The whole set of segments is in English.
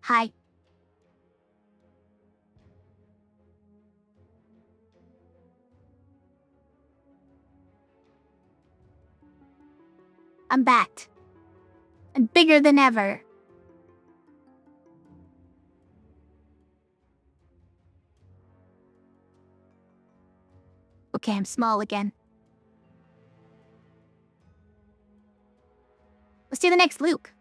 Hi. I'm back. And bigger than ever. Okay, I'm small again. Let's do the next Luke.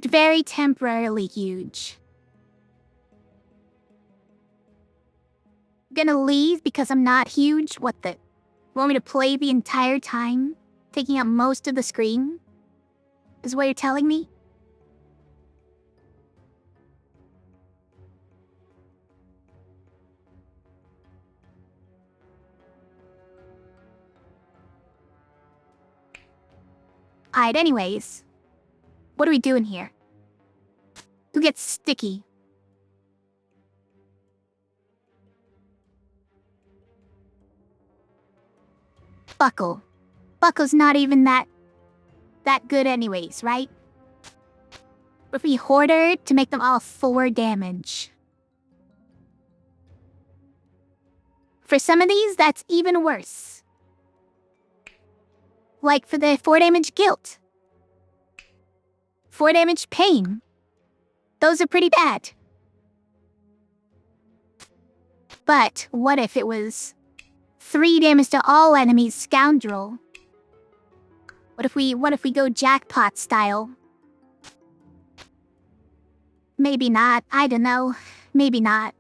Very temporarily huge. I'm gonna leave because I'm not huge? What the? You want me to play the entire time? Taking up most of the screen? Is what you're telling me? Alright, anyways. What are we doing here? Who gets sticky? Buckle. Buckle's not even that good anyways, right? But if we hoarder to make them all 4 damage. For some of these, that's even worse. Like for the 4 damage guilt. 4 damage pain. Those are pretty bad. But what if it was 3 damage to all enemies, scoundrel? What if we go jackpot style? Maybe not, I don't know. Maybe not.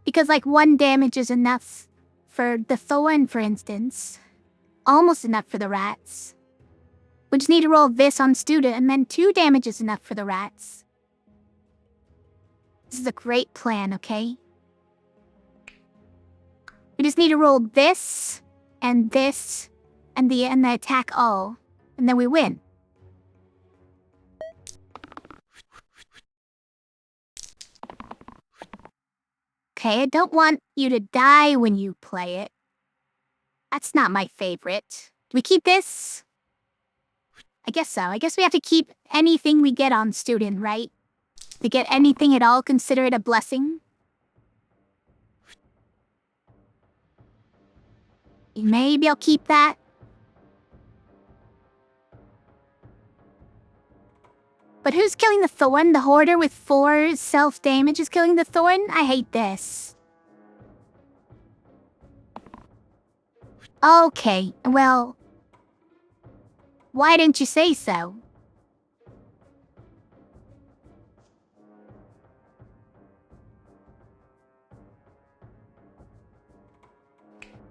Because like 1 damage is enough for the thorn, for instance. Almost enough for the rats. We just need to roll this on student and then 2 damage is enough for the rats. This is a great plan, okay? We just need to roll this and the attack all. And then we win. Okay, I don't want you to die when you play it. That's not my favorite. Do we keep this? I guess so. I guess we have to keep anything we get on student, right? To get anything at all, consider it a blessing. Maybe I'll keep that. But who's killing the thorn? The hoarder with 4 self-damage is killing the thorn? I hate this. Okay, well... Why didn't you say so?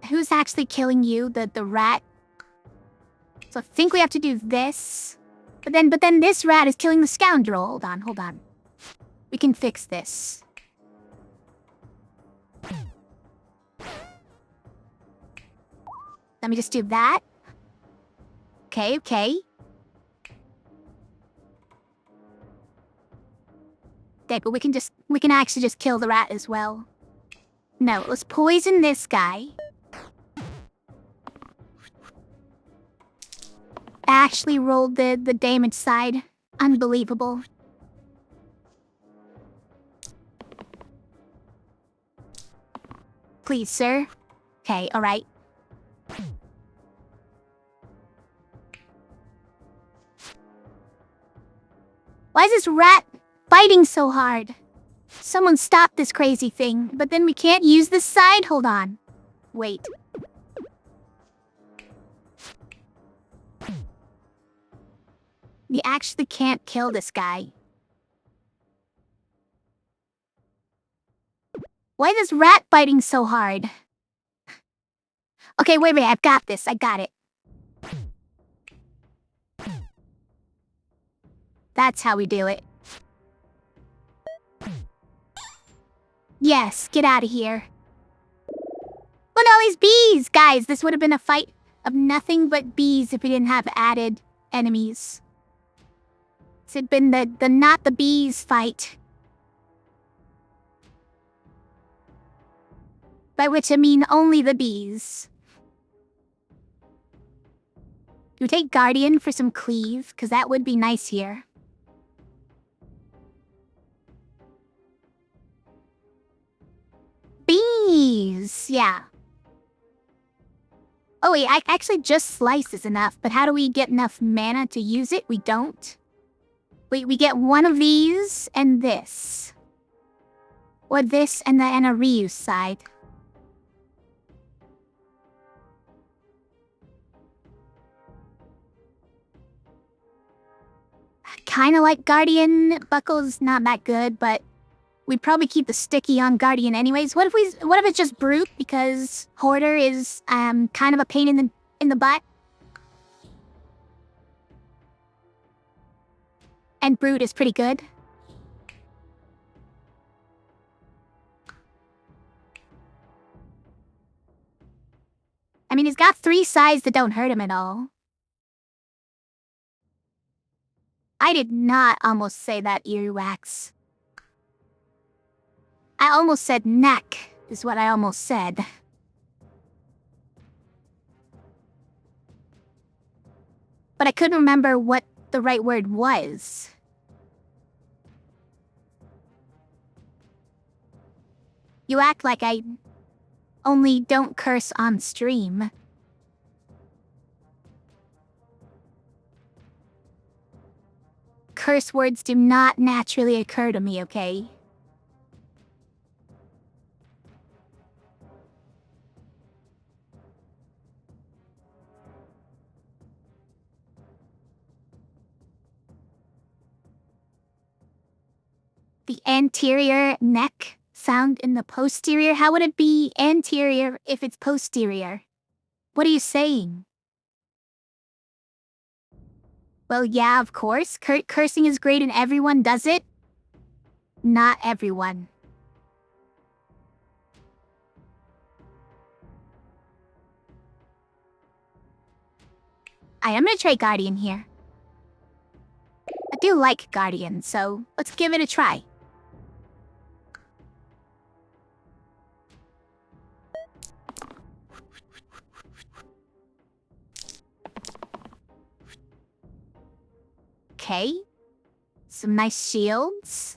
Who's actually killing you? The rat? So I think we have to do this. But then this rat is killing the scoundrel. Hold on. We can fix this. Let me just do that. Okay. Dead, but we can actually just kill the rat as well. No, let's poison this guy. Actually rolled the damage side. Unbelievable. Please, sir. Okay, alright. Why is this rat fighting so hard? Someone stop this crazy thing, but then we can't use this side? Hold on. Wait. We actually can't kill this guy. Why is this rat fighting so hard? Okay, wait, I've got this. I got it. That's how we do it. Yes, get out of here. Look at all these bees! Guys, this would have been a fight of nothing but bees if we didn't have added enemies. It's been the not the bees fight. By which I mean only the bees. You take Guardian for some cleave, because that would be nice here. Bees! Yeah. Oh wait, actually just slice is enough, but how do we get enough mana to use it? We don't. Wait, we get one of these and this. Or this and a reuse side. Kinda like Guardian. Buckle's not that good, but we'd probably keep the sticky on Guardian anyways. What if it's just Brute, because Hoarder is kind of a pain in the butt? And Brute is pretty good. I mean, he's got 3 sides that don't hurt him at all. I did not almost say that, earwax. I almost said neck, is what I almost said. But I couldn't remember what the right word was. You act like I only don't curse on stream. Curse words do not naturally occur to me, okay? The anterior neck sound in the posterior? How would it be anterior if it's posterior? What are you saying? Well, yeah, of course. Cursing is great and everyone does it. Not everyone. I am gonna try Guardian here. I do like Guardian, so let's give it a try. Okay. Some nice shields.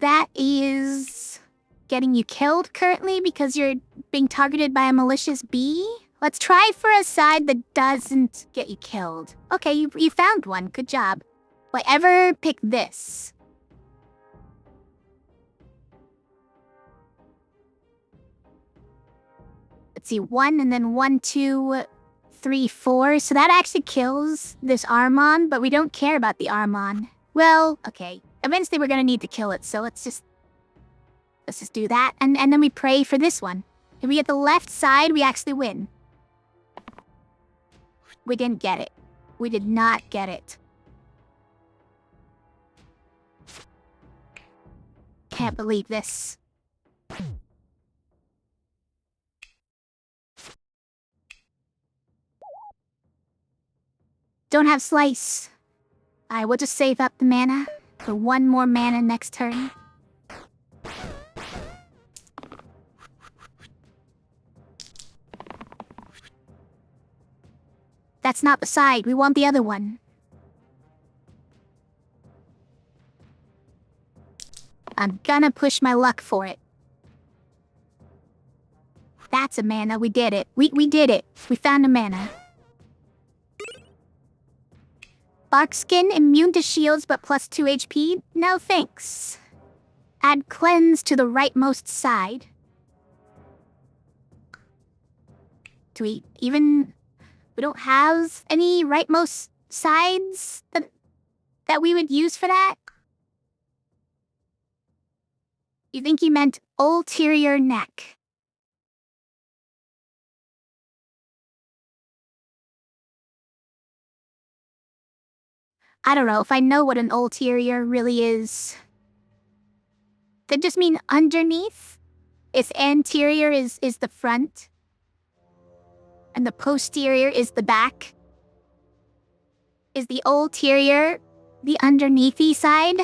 That is getting you killed currently because you're being targeted by a malicious bee? Let's try for a side that doesn't get you killed. Okay, you found one. Good job. Will I ever pick this? Let's see, 1 and then 1, 2, 3, 4. So that actually kills this Armon, but we don't care about the Armon. Well, okay. Eventually we're gonna need to kill it, so let's just do that, and then we pray for this one. If we get the left side, we actually win. We didn't get it. We did not get it. Can't believe this. Don't have slice. I will just save up the mana for 1 more mana next turn. That's not the side. We want the other one. I'm gonna push my luck for it. That's a mana. We did it. We did it. We found a mana. Barkskin, immune to shields but plus 2 HP? No thanks. Add cleanse to the rightmost side. Do we even... We don't have any rightmost sides that we would use for that? You think he meant ulterior neck? I don't know if I know what an ulterior really is. That just mean underneath? If anterior is the front? And the posterior is the back. Is the ulterior the underneathy side?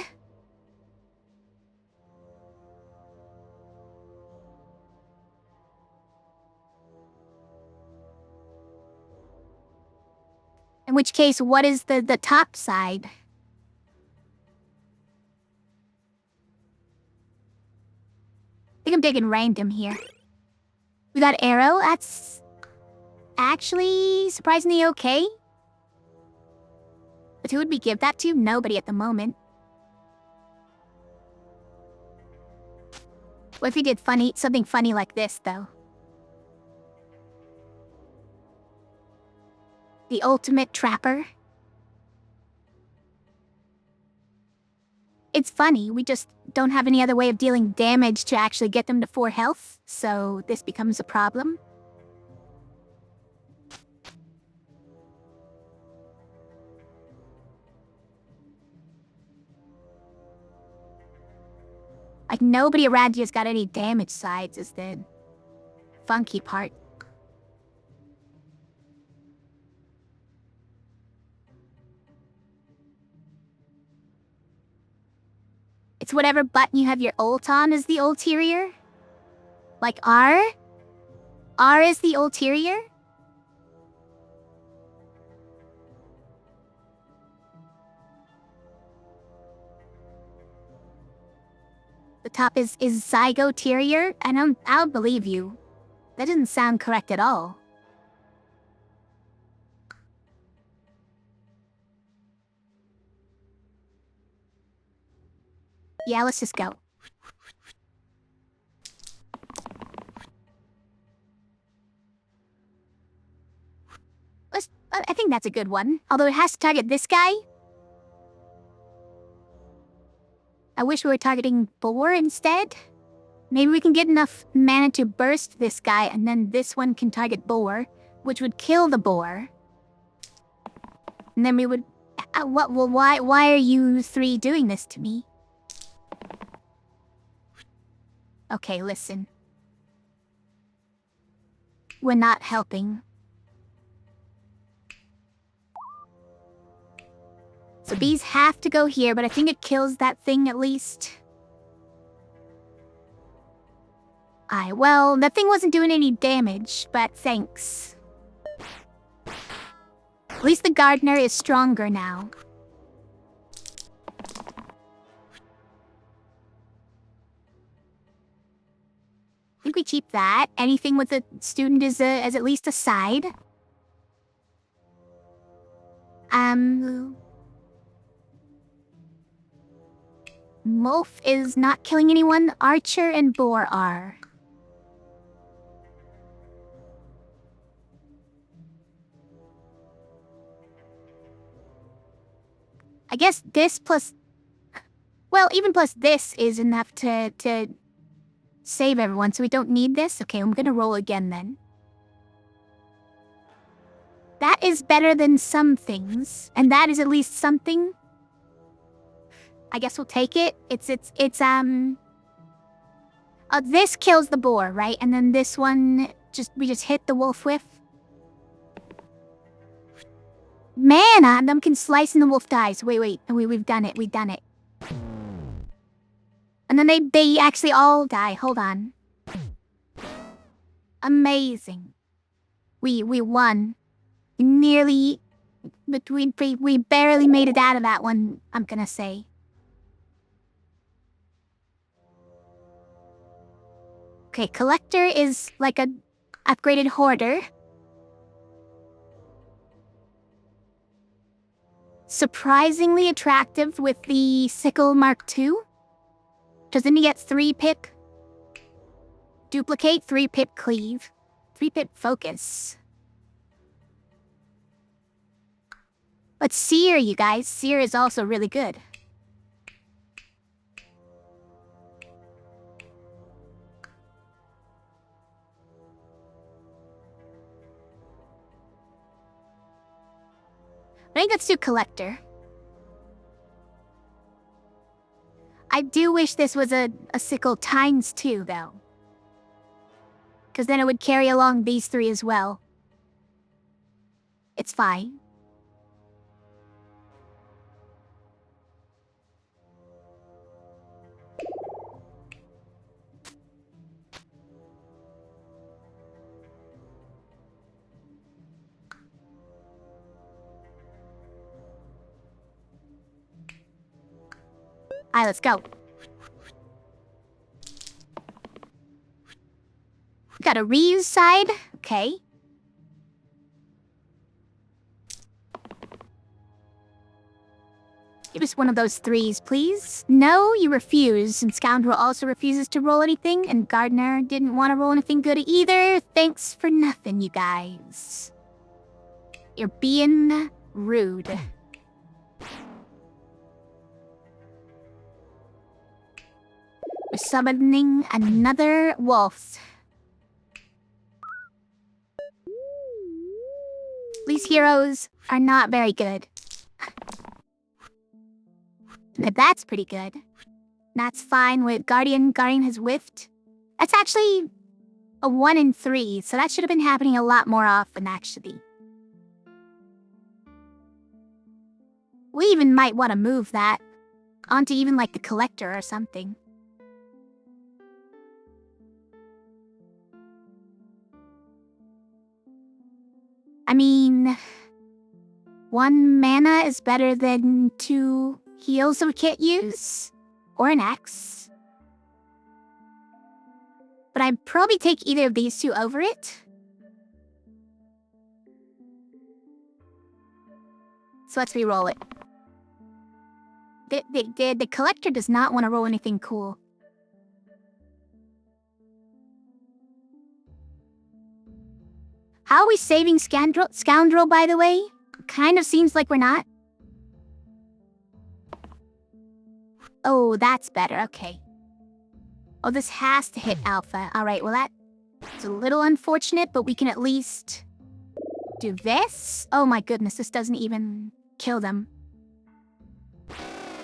In which case, what is the top side? I think I'm taking random here. We got arrow. That's actually surprisingly okay. But who would we give that to? Nobody at the moment. What if we did something funny like this, though? The ultimate trapper. It's funny, we just don't have any other way of dealing damage to actually get them to 4 health, so this becomes a problem. Like, nobody around here's got any damage sides is the funky part. It's whatever button you have your ult on is the ulterior. Like R? R is the ulterior? The top is zygoterior? I'll believe you. That doesn't sound correct at all. Yeah, let's just go. I think that's a good one. Although it has to target this guy. I wish we were targeting boar instead. Maybe we can get enough mana to burst this guy, and then this one can target boar, which would kill the boar. And then we would... why are you 3 doing this to me? Okay, listen. We're not helping. So bees have to go here, but I think it kills that thing at least. Well, that thing wasn't doing any damage, but thanks. At least the gardener is stronger now. I think we keep that. Anything with a student is as at least a side. Molf is not killing anyone. Archer and boar are. I guess this plus... Well, even plus this is enough to save everyone, so we don't need this. Okay, I'm gonna roll again then. That is better than some things, and that is at least something. I guess we'll take it. This kills the boar, right? And then this one, we just hit the wolf whiff. Mana, them can slice and the wolf dies. Wait, we've done it, And then they actually all die. Hold on. Amazing. We won. We barely made it out of that one, I'm gonna say. Okay, collector is like a upgraded hoarder. Surprisingly attractive with the sickle Mark II. Doesn't he get 3 pip? Duplicate, 3 pip cleave, 3 pip focus. But Seer, you guys, Seer is also really good. I think let's do collector. I do wish this was a sickle ×2, though. Because then it would carry along these 3 as well. It's fine. Alright, let's go. We got a reuse side. Okay. Give us one of those threes, please. No, you refuse. And Scoundrel also refuses to roll anything. And Gardener didn't want to roll anything good either. Thanks for nothing, you guys. You're being rude. We're summoning another wolf. These heroes are not very good. That's pretty good. That's fine with Guardian. Guardian has whiffed. That's actually a 1 in 3, so that should have been happening a lot more often, actually. We even might want to move that onto even like the Collector or something. I mean, 1 mana is better than 2 heals that we can't use, or an X. But I'd probably take either of these 2 over it. So let's re-roll it. The Collector does not want to roll anything cool. How are we saving Scoundrel, by the way? Kind of seems like we're not. Oh, that's better. Okay. Oh, this has to hit Alpha. Alright, well that's a little unfortunate, but we can at least do this. Oh my goodness, this doesn't even kill them.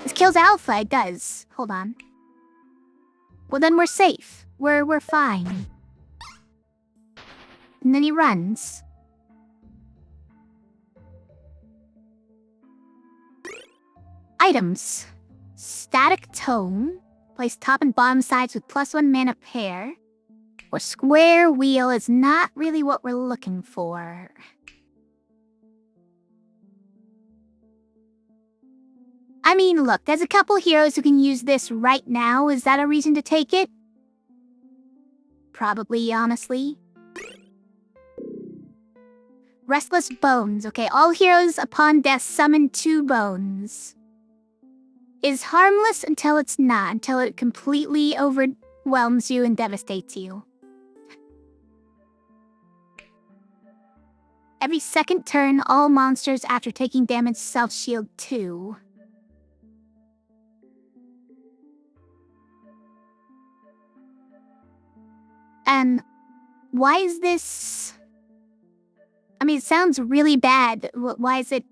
This kills Alpha, it does. Hold on. Well, then we're safe. We're fine. And then he runs. Items. Static Tome. Place top and bottom sides with +1 mana pair. Or square wheel is not really what we're looking for. I mean, look, there's a couple heroes who can use this right now. Is that a reason to take it? Probably, honestly. Restless Bones. Okay, all heroes upon death summon 2 bones. Is harmless until it's not, until it completely overwhelms you and devastates you. Every second turn, all monsters after taking damage self-shield 2. And why is this... I mean, it sounds really bad. Why is it...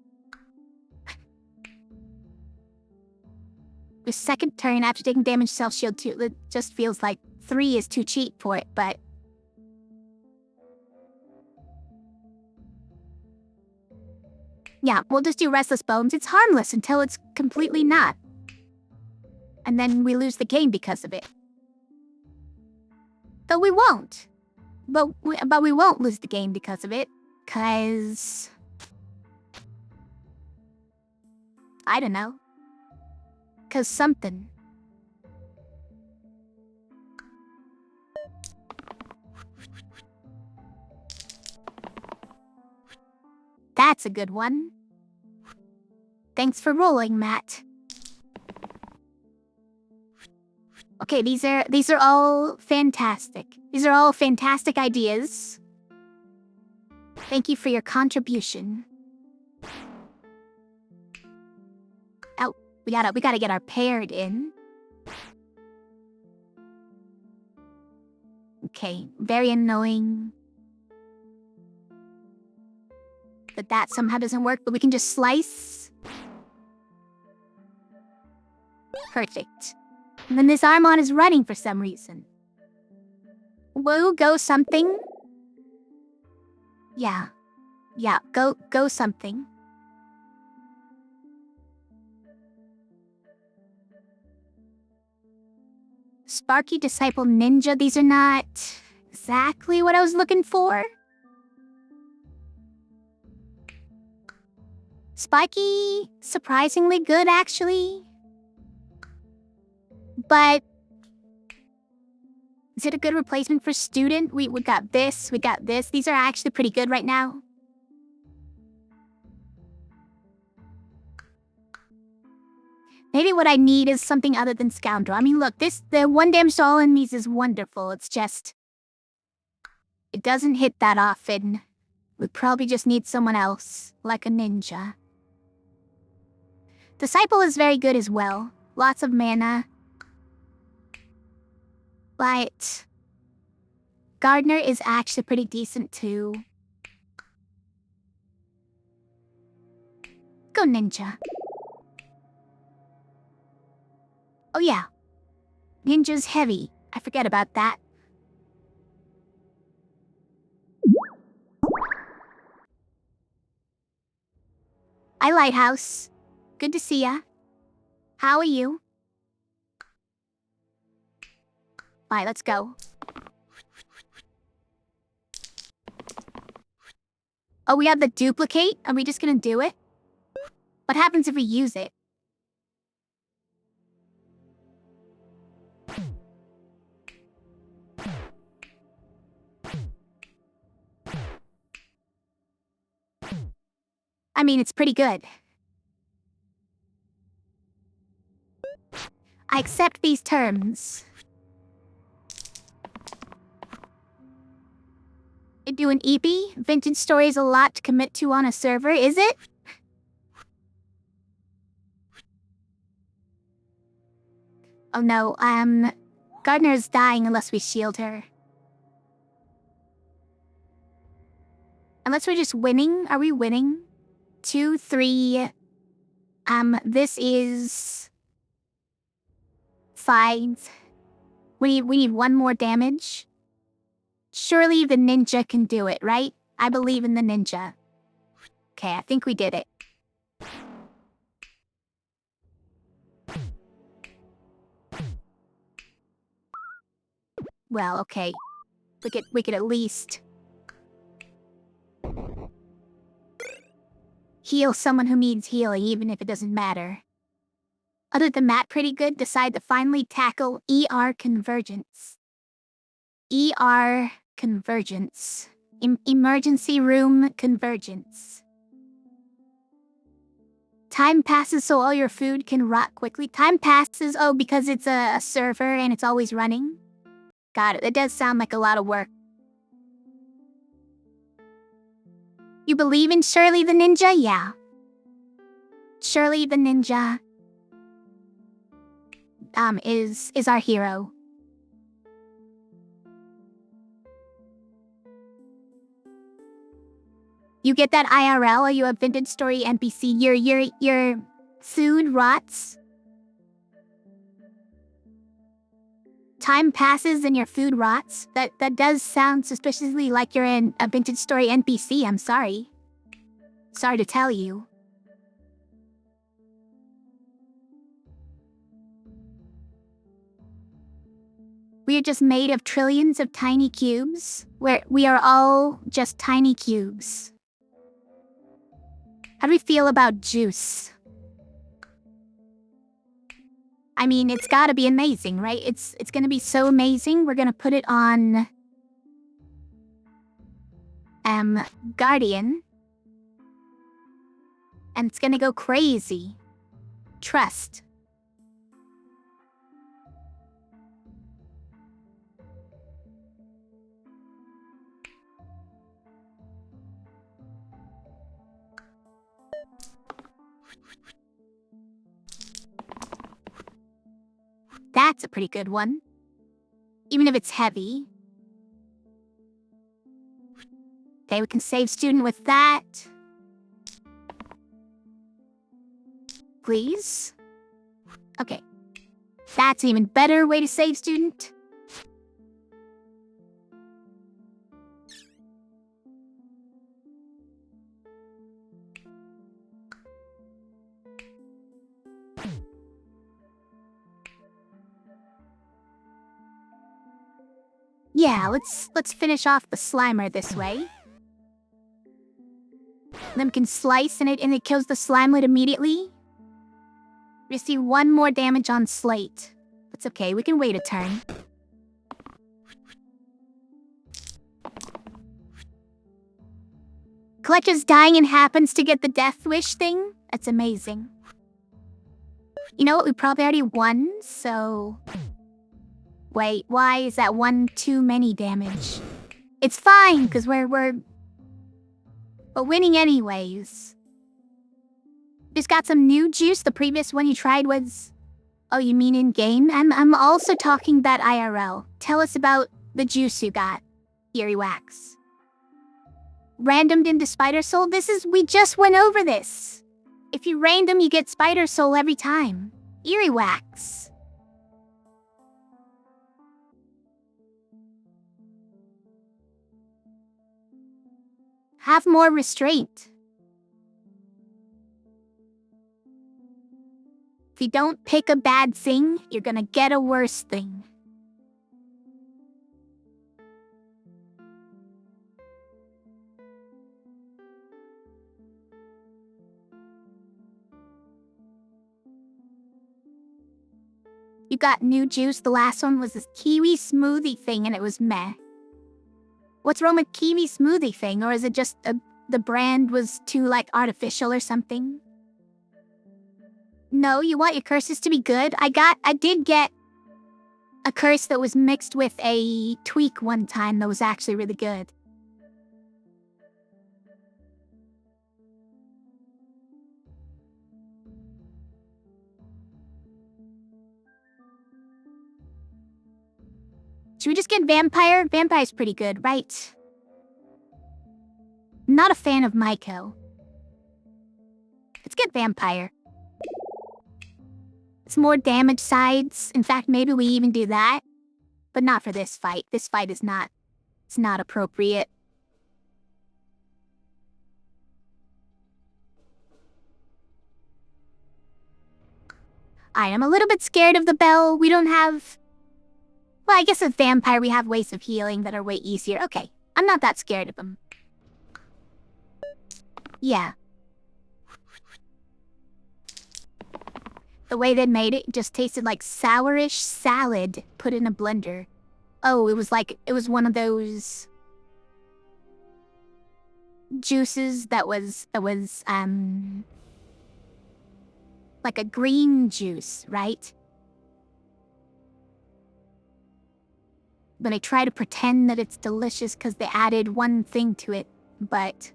The second turn after taking damage self-shield 2. It just feels like 3 is too cheap for it, but... Yeah, we'll just do Restless Bones. It's harmless until it's completely not. And then we lose the game because of it. Though we won't. But we won't lose the game because of it. Because... I don't know. Because something. That's a good one. Thanks for rolling, Matt. Okay, these are all fantastic. These are all fantastic ideas. Thank you for your contribution. Oh, we gotta get our paired in. Okay, very annoying. That somehow doesn't work, but we can just slice. Perfect. And then this Armon is running for some reason. Woo, go something. Yeah. Yeah, go something. Sparky Disciple Ninja, these are not exactly what I was looking for. Spiky, surprisingly good actually. But is it a good replacement for Student? We got this, we got this. These are actually pretty good right now. Maybe what I need is something other than Scoundrel. I mean, look, the one damage to all enemies is wonderful. It's just, it doesn't hit that often. We probably just need someone else, like a ninja. Disciple is very good as well. Lots of mana. But Gardener is actually pretty decent too. Go Ninja. Oh yeah. Ninja's heavy. I forget about that. Hi, Lighthouse. Good to see ya. How are you? Alright, let's go. Oh, we have the duplicate? Are we just gonna do it? What happens if we use it? I mean, it's pretty good. I accept these terms. Do an EP? Vintage story is a lot to commit to on a server, is it? Oh no, Gardner's dying unless we shield her. Unless we're just winning? Are we winning? 2, 3... this is... 5. We need one more damage. Surely the ninja can do it, right? I believe in the ninja. Okay, I think we did it. Well, okay. We could at least heal someone who needs healing, even if it doesn't matter. Other than that, pretty good. Decide to finally tackle ER Convergence. ER Convergence. Emergency Room Convergence. Time passes so all your food can rot quickly. Time passes, oh, because it's a server and it's always running? Got it. That does sound like a lot of work. You believe in Shirley the Ninja? Yeah. Shirley the Ninja is our hero. You get that IRL? Are you a vintage story NPC? Your food rots? Time passes and your food rots? That does sound suspiciously like you're a vintage story NPC, I'm sorry. Sorry to tell you. We are just made of trillions of tiny cubes. We are all just tiny cubes. How do we feel about juice? I mean, it's gotta be amazing, right? It's gonna be so amazing. We're gonna put it on... Guardian. And it's gonna go crazy. Trust. That's a pretty good one. Even if it's heavy. Okay, we can save student with that. Please? Okay. That's an even better way to save student. Yeah, let's finish off the Slimer this way. Then we can slice and it kills the Slimelet immediately. Receive 1 more damage on Slate. That's okay, we can wait a turn. Clutch is dying and happens to get the Death Wish thing? That's amazing. You know what, we probably already won, so... Wait, why is that 1 too many damage? It's fine, because we're winning anyways. Just got some new juice. The previous one you tried was... Oh, you mean in-game? I'm also talking about IRL. Tell us about the juice you got. Eerie Wax. Randomed into Spider Soul? We just went over this. If you random, you get Spider Soul every time. Eerie Wax. Have more restraint. If you don't pick a bad thing, you're gonna get a worse thing. You got new juice. The last one was this kiwi smoothie thing and it was meh. What's wrong with kiwi smoothie thing? Or is it just the brand was too, like, artificial or something? No, you want your curses to be good? I did get a curse that was mixed with a tweak one time that was actually really good. Should we just get Vampire? Vampire's pretty good, right? Not a fan of Myco. Let's get Vampire. It's more damage sides. In fact, maybe we even do that. But not for this fight. This fight is not... It's not appropriate. I'm a little bit scared of the bell. We don't have... Well, I guess with Vampire we have ways of healing that are way easier. Okay, I'm not that scared of him. Yeah. The way they made it just tasted like sourish salad put in a blender. Oh, it was one of those juices that was like a green juice, right? But I try to pretend that it's delicious because they added one thing to it, but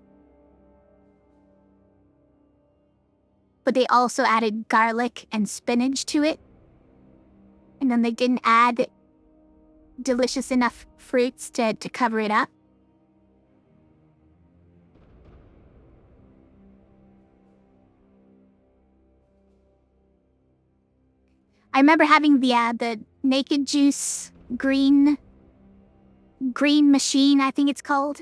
they also added garlic and spinach to it. And then they didn't add delicious enough fruits to cover it up. I remember having the Naked Juice green machine, I think it's called.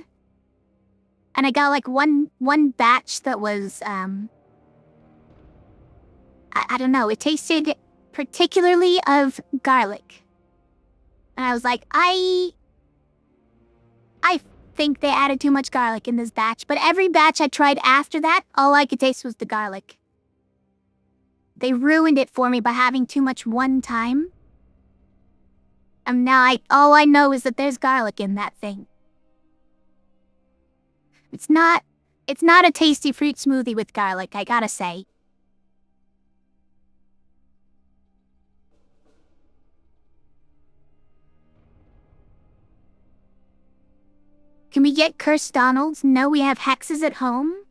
And I got like one batch that was I don't know, it tasted particularly of garlic. And I was like, I think they added too much garlic in this batch, but every batch I tried after that, all I could taste was the garlic. They ruined it for me by having too much one time. And now all I know is that there's garlic in that thing. It's not a tasty fruit smoothie with garlic, I gotta say. Can we get Cursed Donalds? No, we have hexes at home.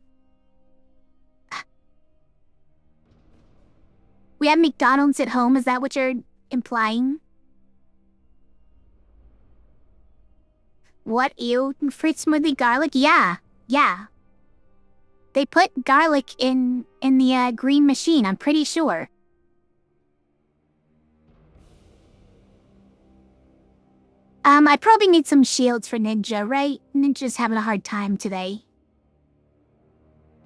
We have McDonald's at home, is that what you're implying? What, ew? Fruit smoothie garlic? Yeah. They put garlic in the green machine, I'm pretty sure. I probably need some shields for Ninja, right? Ninja's having a hard time today.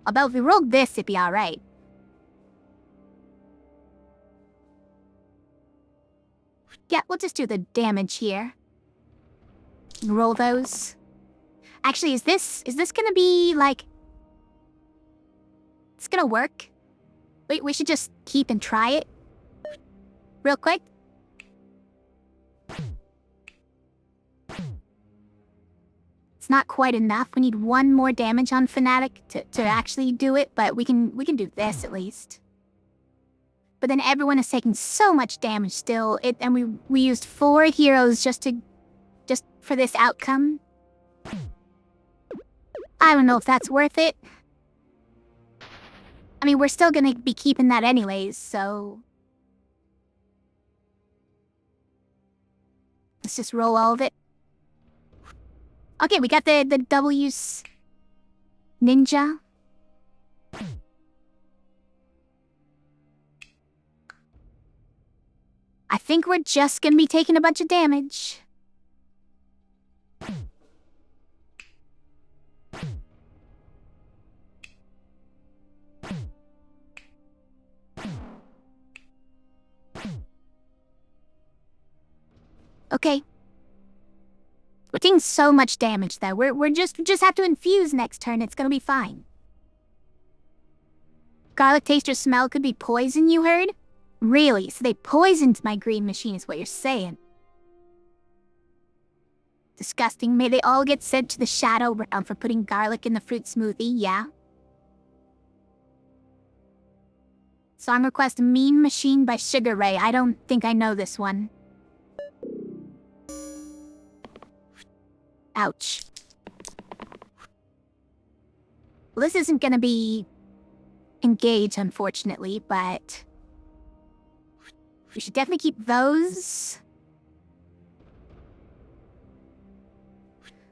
Although if we rolled this, it'd be alright. Yeah, we'll just do the damage here. Roll those. Actually, is this gonna be, like... It's gonna work? Wait, we should just keep and try it. Real quick. It's not quite enough. We need one more damage on Fnatic to actually do it, but we can do this at least. But then everyone is taking so much damage still. And we used 4 heroes just for this outcome. I don't know if that's worth it. I mean, we're still gonna be keeping that anyways, so... Let's just roll all of it. Okay, we got the W's... Ninja. I think we're just gonna be taking a bunch of damage. Okay. We're taking so much damage though. We just have to infuse next turn. It's gonna be fine. Garlic taste or smell could be poison, you heard? Really? So they poisoned my green machine is what you're saying. Disgusting. May they all get sent to the Shadow Realm for putting garlic in the fruit smoothie, yeah? Song request Mean Machine by Sugar Ray. I don't think I know this one. Ouch. Well, this isn't gonna be engaged, unfortunately, but we should definitely keep those.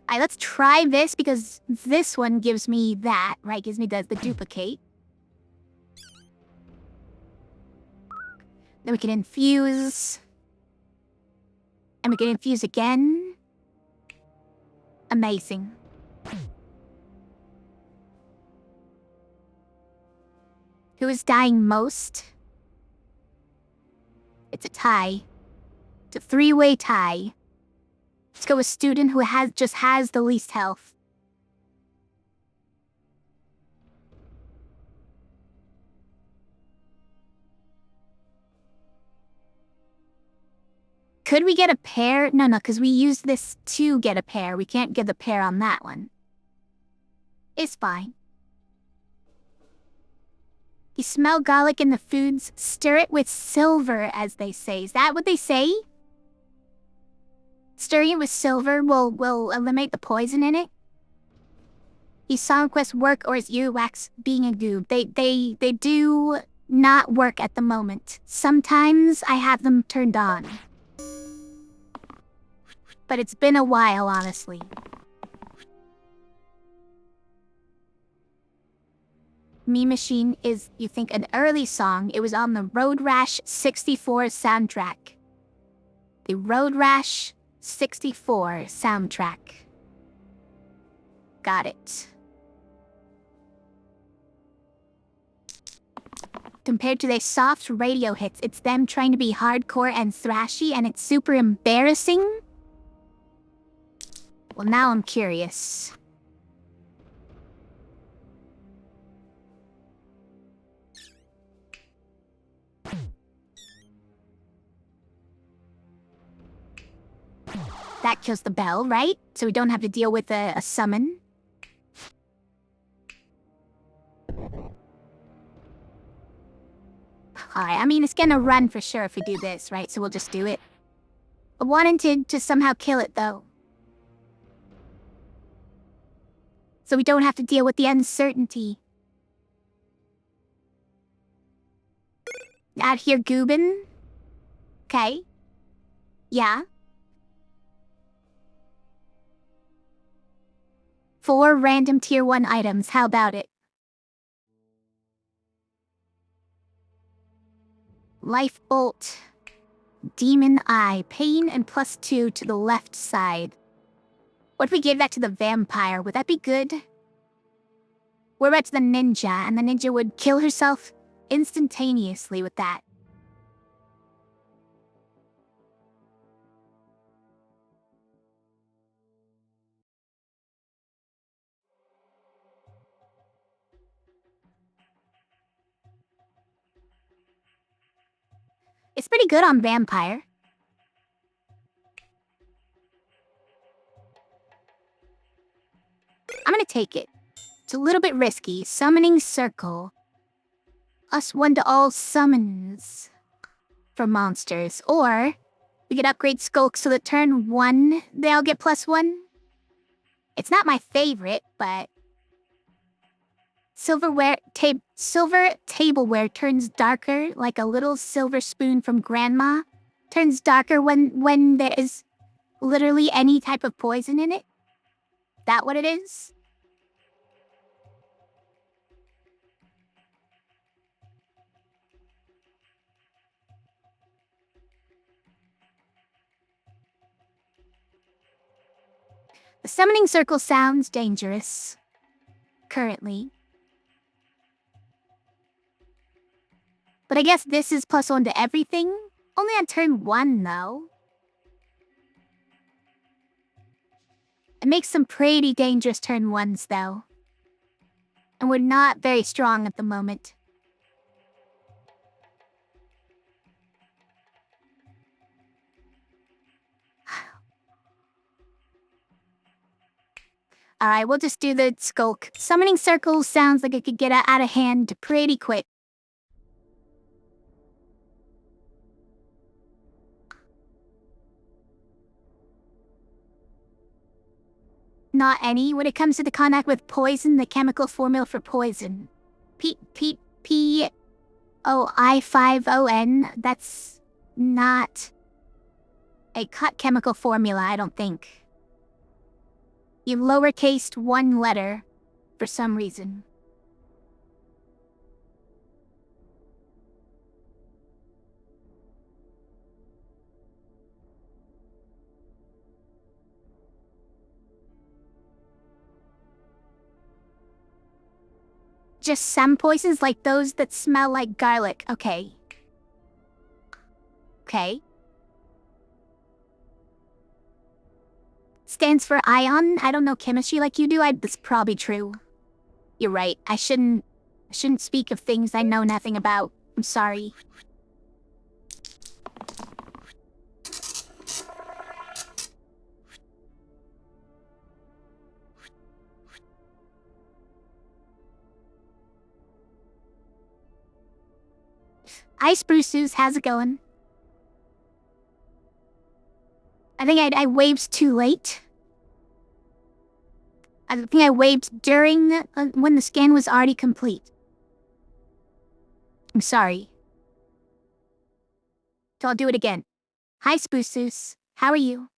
Alright, let's try this because this one gives me that, right? Gives me the duplicate. Then we can infuse. And we can infuse again. Amazing. Who is dying most? It's a tie. It's a 3-way tie. Let's go with student who just has the least health. Could we get a pair? No, because we used this to get a pair. We can't get the pair on that one. It's fine. You smell garlic in the foods, stir it with silver, as they say. Is that what they say? Stirring it with silver will eliminate the poison in it? These song requests work, or is earwax being a goob? They do not work at the moment. Sometimes I have them turned on. But it's been a while, honestly. Me Machine is, you think, an early song. It was on the Road Rash 64 soundtrack. The Road Rash 64 soundtrack. Got it. Compared to their soft radio hits, it's them trying to be hardcore and thrashy, and it's super embarrassing? Well, now I'm curious. That kills the bell, right? So we don't have to deal with a summon. Alright, I mean, it's gonna run for sure if we do this, right? So we'll just do it. I wanted to somehow kill it, though. So we don't have to deal with the uncertainty. Out here goobin'? Okay. Yeah. 4 random tier 1 items, how about it? Life Bolt. Demon Eye. Pain and +2 to the left side. What if we gave that to the vampire? Would that be good? What about to the ninja? And the ninja would kill herself instantaneously with that. It's pretty good on vampire. I'm gonna take it. It's a little bit risky. Summoning circle. +1 to all summons for monsters. Or we could upgrade Skulk so that turn 1, they all get +1. It's not my favorite, but silver tableware turns darker, like a little silver spoon from grandma. Turns darker when there is literally any type of poison in it. That what it is? The summoning circle sounds dangerous. Currently. But I guess this is +1 to everything. Only on turn 1, though. It makes some pretty dangerous turn 1s, though. And we're not very strong at the moment. Alright, we'll just do the Skulk. Summoning circle sounds like it could get out of hand pretty quick. Not any. When it comes to the contact with poison, the chemical formula for poison. POI50N. That's not a cut chemical formula, I don't think. You lowercased 1 letter for some reason. Just some poisons like those that smell like garlic. Okay. Okay. Stands for ion. I don't know chemistry like you do. That's probably true. You're right. I shouldn't speak of things I know nothing about. I'm sorry. Hi, Spruces. How's it going? I think I waved too late. I think I waved during when the scan was already complete. I'm sorry. So I'll do it again. Hi, Spruces. How are you?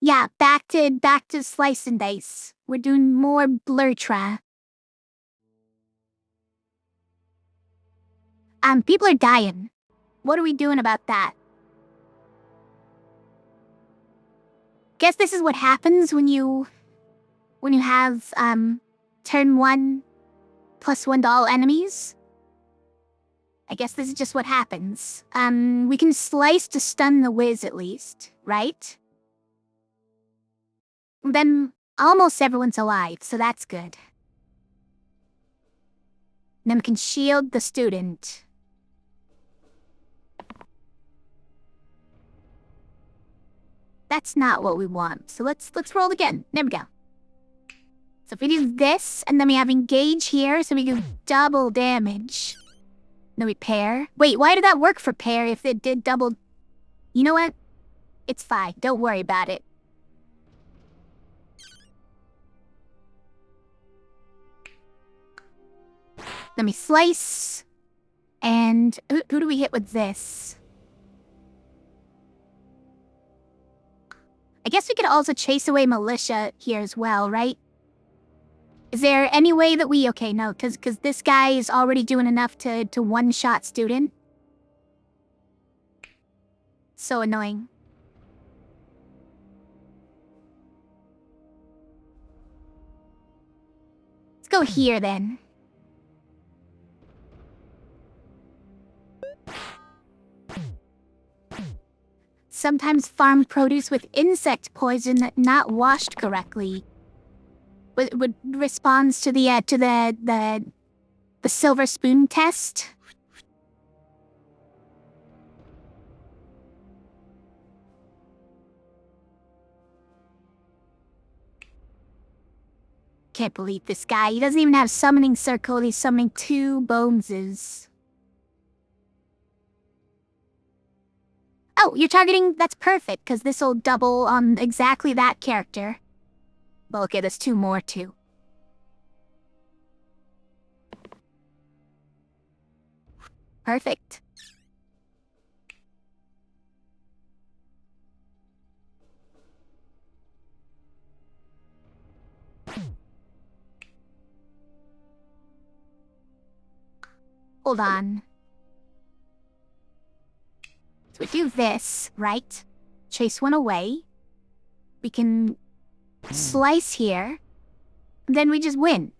Yeah, back to slice and dice. We're doing more Blurtra. People are dying. What are we doing about that? Guess this is what happens when you have, turn 1 +1 to all enemies. I guess this is just what happens. We can slice to stun the whiz at least, right? Then almost everyone's alive, so that's good. Then we can shield the student. That's not what we want, so let's roll again. There we go. So if we do this, and then we have engage here, so we do double damage. Then we pair. Wait, why did that work for pair if it did double? You know what? It's fine. Don't worry about it. Let me slice. And who do we hit with this? I guess we could also chase away militia here as well, right? Is there any way that we... Okay, no, because this guy is already doing enough to one-shot student. So annoying. Let's go here, then. Sometimes farmed produce with insect poison that not washed correctly would responds to the silver spoon test. Can't believe this guy. He doesn't even have summoning circle. He's summoning 2 boneses. Oh, you're targeting... That's perfect, because this'll double on exactly that character. Well, okay, there's 2 more, too. Perfect. Hold on. So we do this, right? Chase one away. We can slice here. Then we just win.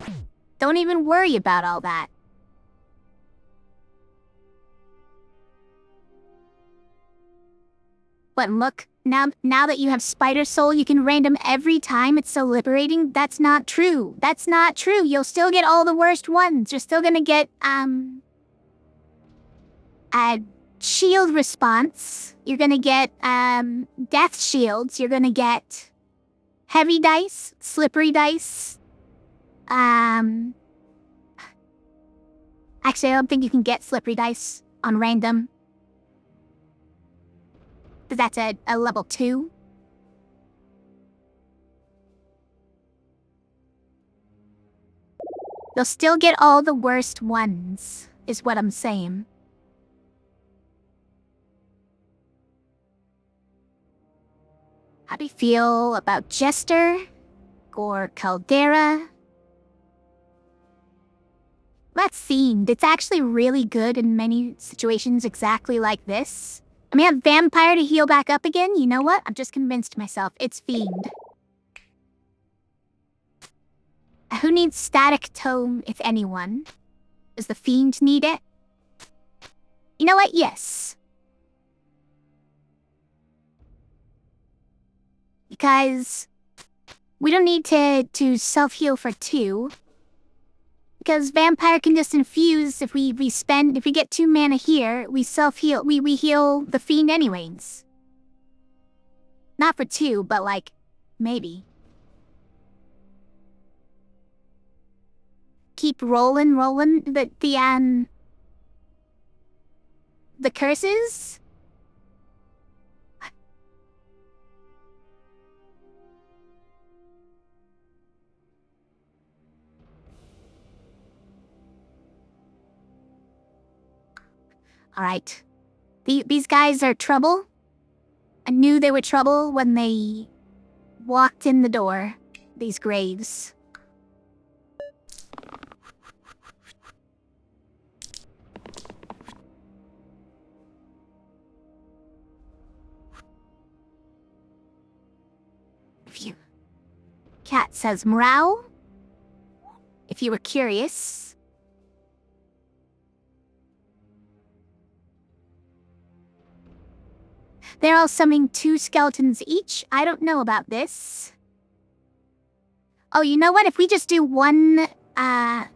Don't even worry about all that. But look, now that you have Spider Soul, you can random every time. It's so liberating. That's not true. That's not true. You'll still get all the worst ones. You're still gonna get, a shield response. You're gonna get, death shields. You're gonna get heavy dice, slippery dice. Actually, I don't think you can get slippery dice on random. That's a level 2. You'll still get all the worst ones, is what I'm saying. How do you feel about Jester? Or Caldera? That's themed. It's actually really good in many situations exactly like this. I mean, have Vampire to heal back up again? You know what? I'm just convinced myself. It's Fiend. Who needs Static Tome, if anyone? Does the Fiend need it? You know what? Yes. Because we don't need to self-heal for 2. Because Vampire can just infuse if we get 2 mana here, we self-heal, we heal the Fiend anyways. Not for 2, but like, maybe. Keep rolling the curses? Alright. These guys are trouble. I knew they were trouble when they walked in the door. These graves. Cat says meow. If you were curious. They're all summoning 2 skeletons each. I don't know about this. Oh, you know what? If we just do 1,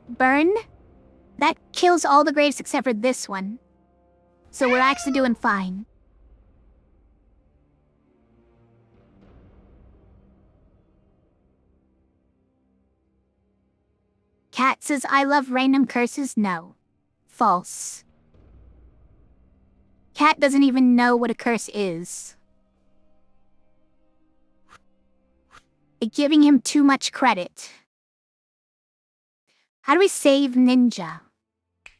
burn, that kills all the graves except for this one. So we're actually doing fine. Cat says, I love random curses. No. False. Cat doesn't even know what a curse is. You're giving him too much credit. How do we save Ninja?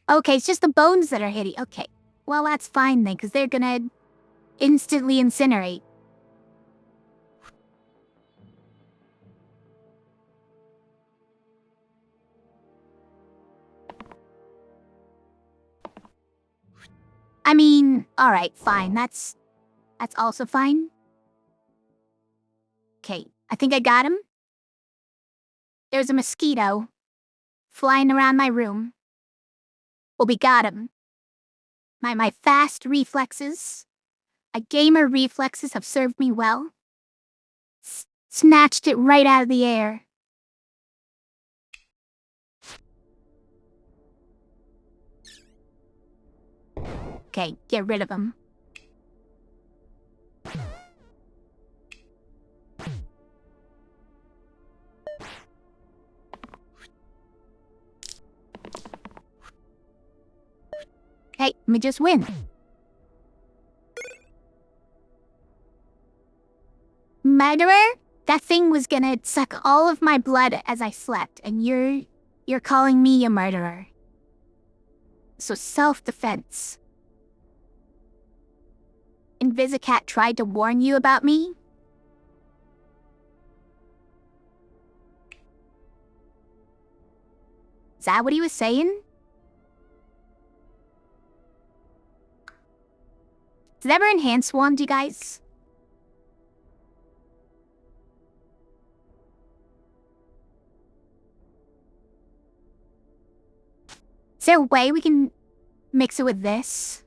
Okay, it's just the bones that are hitting. Okay. Well, that's fine then, because they're gonna instantly incinerate. I mean, alright, fine. That's also fine. Okay, I think I got him. There's a mosquito flying around my room. Well, we got him. My fast reflexes, gamer reflexes have served me well. Snatched it right out of the air. Okay, get rid of him. me just win. Murderer? That thing was gonna suck all of my blood as I slept, and you're calling me a murderer. So self-defense. Invisicat tried to warn you about me? Is that what he was saying? Does it ever enhance wand, you guys? Is there a way we can mix it with this?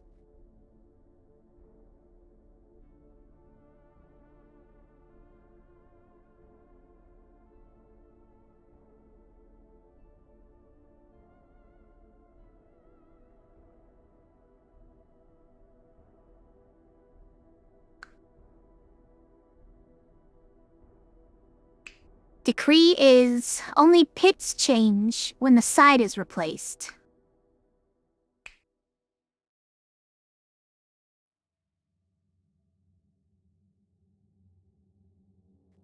Decree is only pits change when the side is replaced.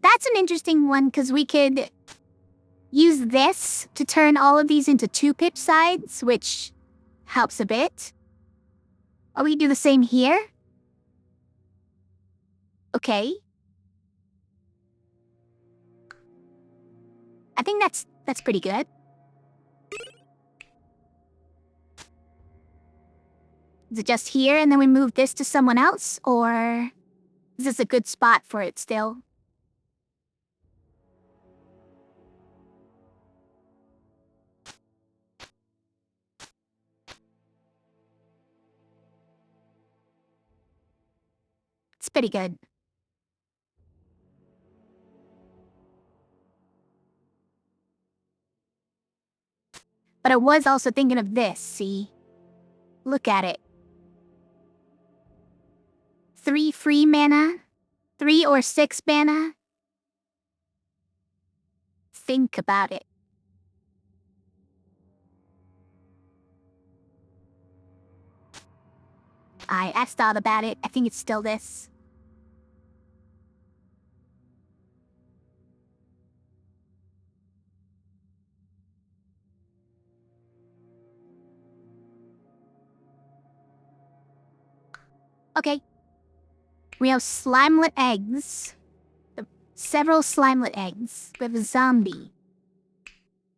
That's an interesting one, because we could use this to turn all of these into 2-pip sides, which helps a bit. Or we do the same here? Okay. I think that's pretty good. Is it just here and then we move this to someone else, or is this a good spot for it still? It's pretty good. But I was also thinking of this, see? Look at it. 3 free mana? 3 or 6 mana? Think about it. I've thought about it. I think it's still this. Okay. We have slimelet eggs. Several slimelet eggs. We have a zombie.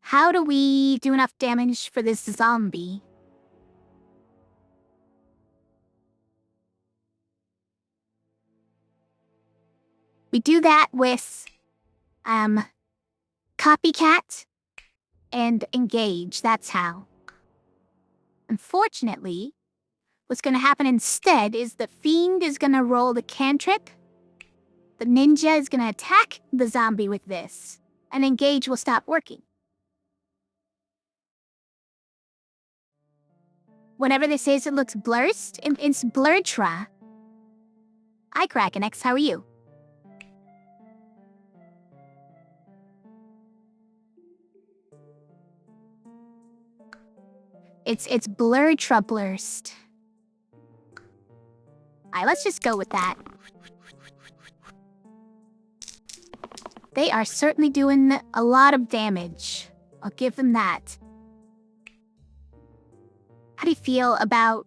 How do we do enough damage for this zombie? We do that with, copycat and engage. That's how. Unfortunately, what's gonna happen instead is the fiend is gonna roll the cantrip. The ninja is gonna attack the zombie with this, and engage will stop working. Whatever this is, it looks blurst. It's Blurtra. Hi, Krakenex, how are you? It's Blurtra blurst. Alright, let's just go with that. They are certainly doing a lot of damage. I'll give them that. How do you feel about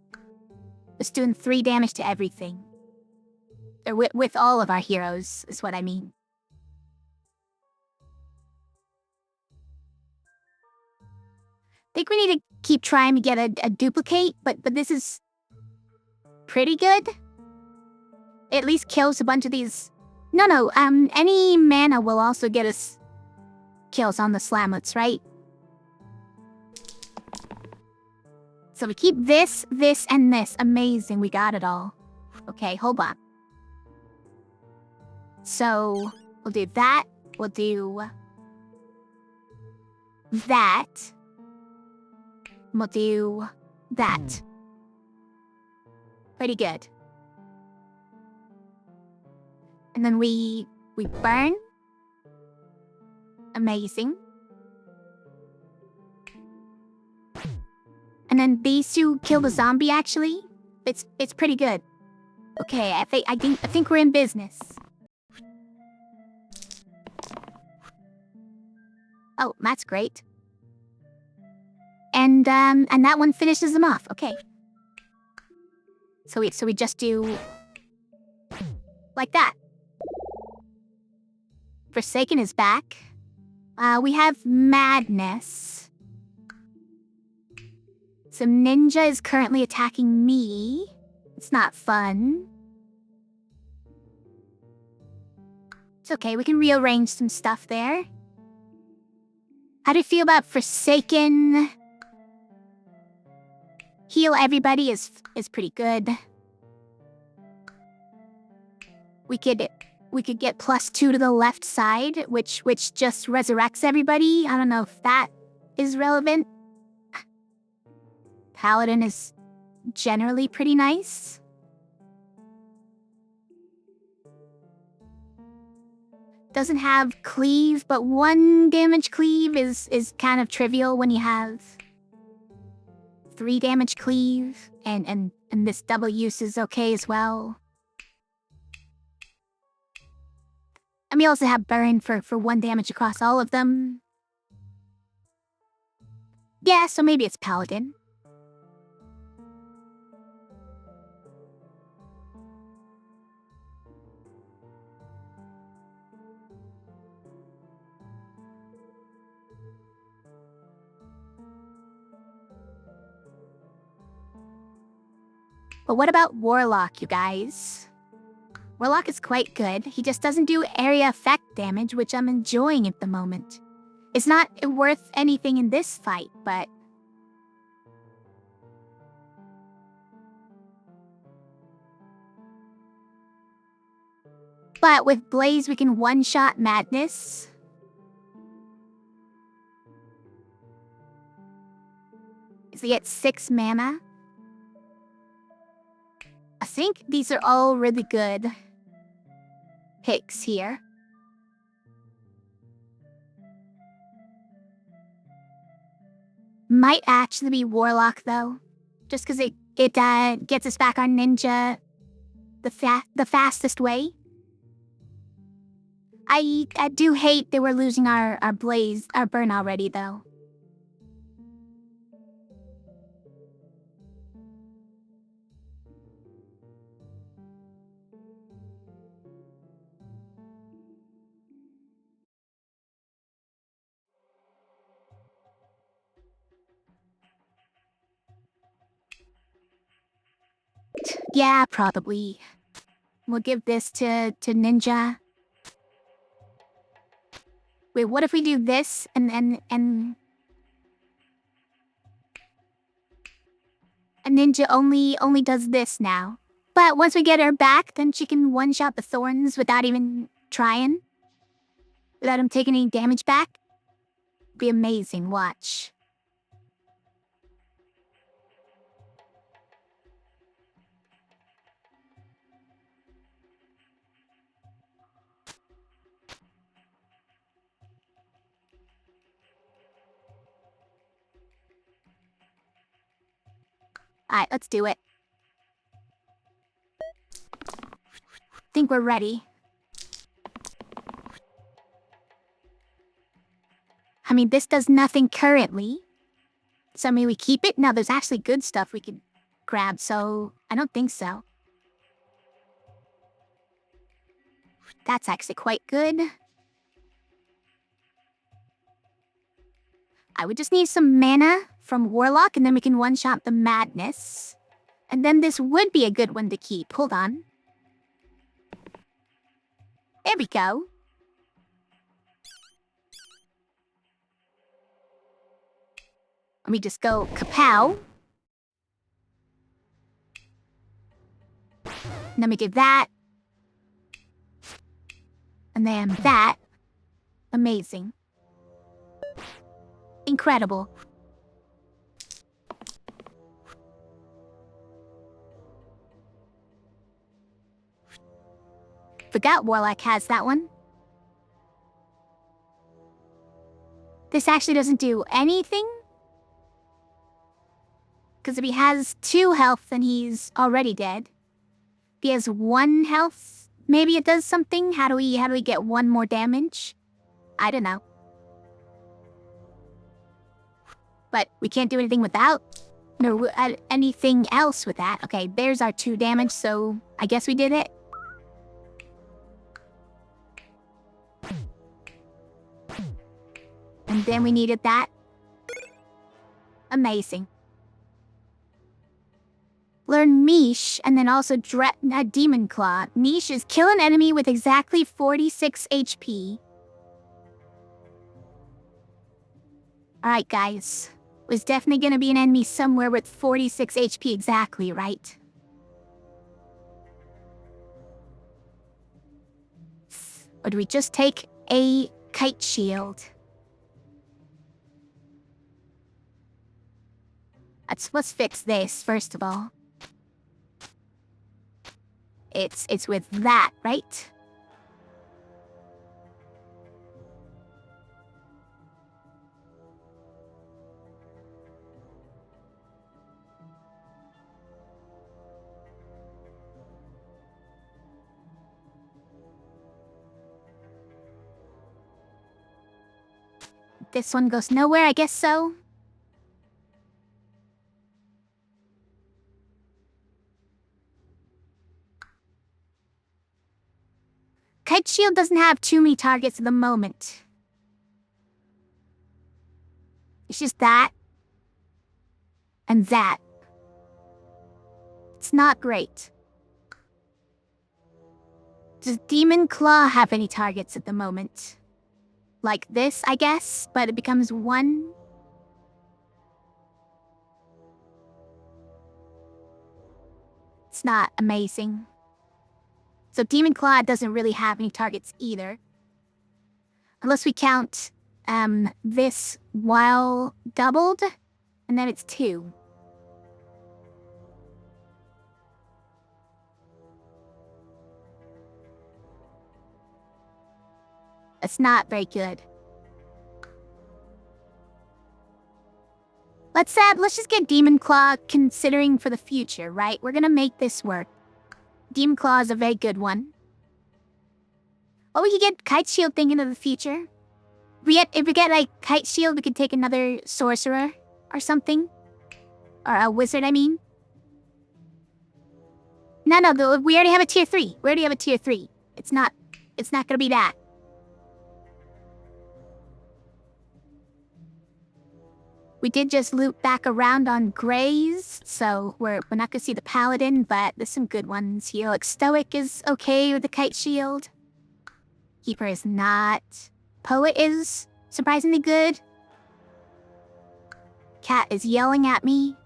just doing 3 damage to everything? Or with all of our heroes, is what I mean. I think we need to keep trying to get a duplicate, but this is pretty good. It at least kills a bunch of these. No, any mana will also get us kills on the slamlets, right? So we keep this, and this. Amazing, we got it all. Okay, hold on. So, we'll do that. We'll do that. We'll do that. Pretty good. And then we burn. Amazing. And then these two kill the zombie, actually. It's pretty good. Okay, I think we're in business. Oh, that's great. And that one finishes them off. Okay. So we just do like that. Forsaken is back. We have Madness. Some ninja is currently attacking me. It's not fun. It's okay, we can rearrange some stuff there. How do you feel about Forsaken? Heal everybody is pretty good. We could get +2 to the left side, which just resurrects everybody. I don't know if that is relevant. Paladin is generally pretty nice. Doesn't have cleave, but 1 damage cleave is kind of trivial when you have 3 damage cleave, and this double use is okay as well. And we also have burn for 1 damage across all of them. Yeah, so maybe it's Paladin. But what about Warlock, you guys? Warlock is quite good. He just doesn't do area effect damage, which I'm enjoying at the moment. It's not worth anything in this fight, but... But with Blaze, we can one-shot Madness. So we get 6 mana. I think these are all really good picks here. Might actually be Warlock, though. Just because it gets us back on Ninja the fastest way. I do hate that we're losing our Blaze, our burn already, though. Yeah, probably. We'll give this to Ninja. Wait, what if we do this and Ninja only does this now? But once we get her back, then she can one-shot the Thorns without even trying. Without him taking any damage back. Be amazing, watch. Alright, let's do it. Think we're ready. I mean, this does nothing currently. So, I mean, we keep it? No, there's actually good stuff we could grab, so I don't think so. That's actually quite good. I would just need some mana from Warlock, and then we can one-shot the Madness. And then this would be a good one to keep. Hold on. There we go. Let me just go kapow. And then we do that. And then that. Amazing. Incredible. Forgot Warlock has that one. This actually doesn't do anything? Because if he has 2 health, then he's already dead. If he has 1 health, maybe it does something. How do we get 1 more damage? I don't know. But we can't do anything without. No, anything else with that. Okay, there's our 2 damage, so I guess we did it. And then we needed that. Amazing. Learn Mish, and then also Demon Claw. Mish is kill an enemy with exactly 46 HP. Alright, guys. Was definitely gonna be an enemy somewhere with 46 HP exactly, right? Or do we just take a kite shield? Let's fix this, first of all. It's with that, right? This one goes nowhere, I guess so. Kite Shield doesn't have too many targets at the moment. It's just that. And that. It's not great. Does Demon Claw have any targets at the moment? Like this, I guess, but it becomes 1. It's not amazing. So Demon Claw doesn't really have any targets either. Unless we count this while doubled, and then it's 2. That's not very good. Let's just get Demon Claw considering for the future, right? We're gonna make this work. Demon Claw is a very good one. Oh, we could get Kite Shield thinking of the future. If we get like Kite Shield, we could take another sorcerer or something. Or a wizard, I mean. No, we already have a tier 3. We already have a tier 3. It's not gonna be that. We did just loop back around on Greys, so we're not gonna see the Paladin, but there's some good ones. Heroic Stoic is okay with the Kite Shield. Keeper is not. Poet is surprisingly good. Cat is yelling at me.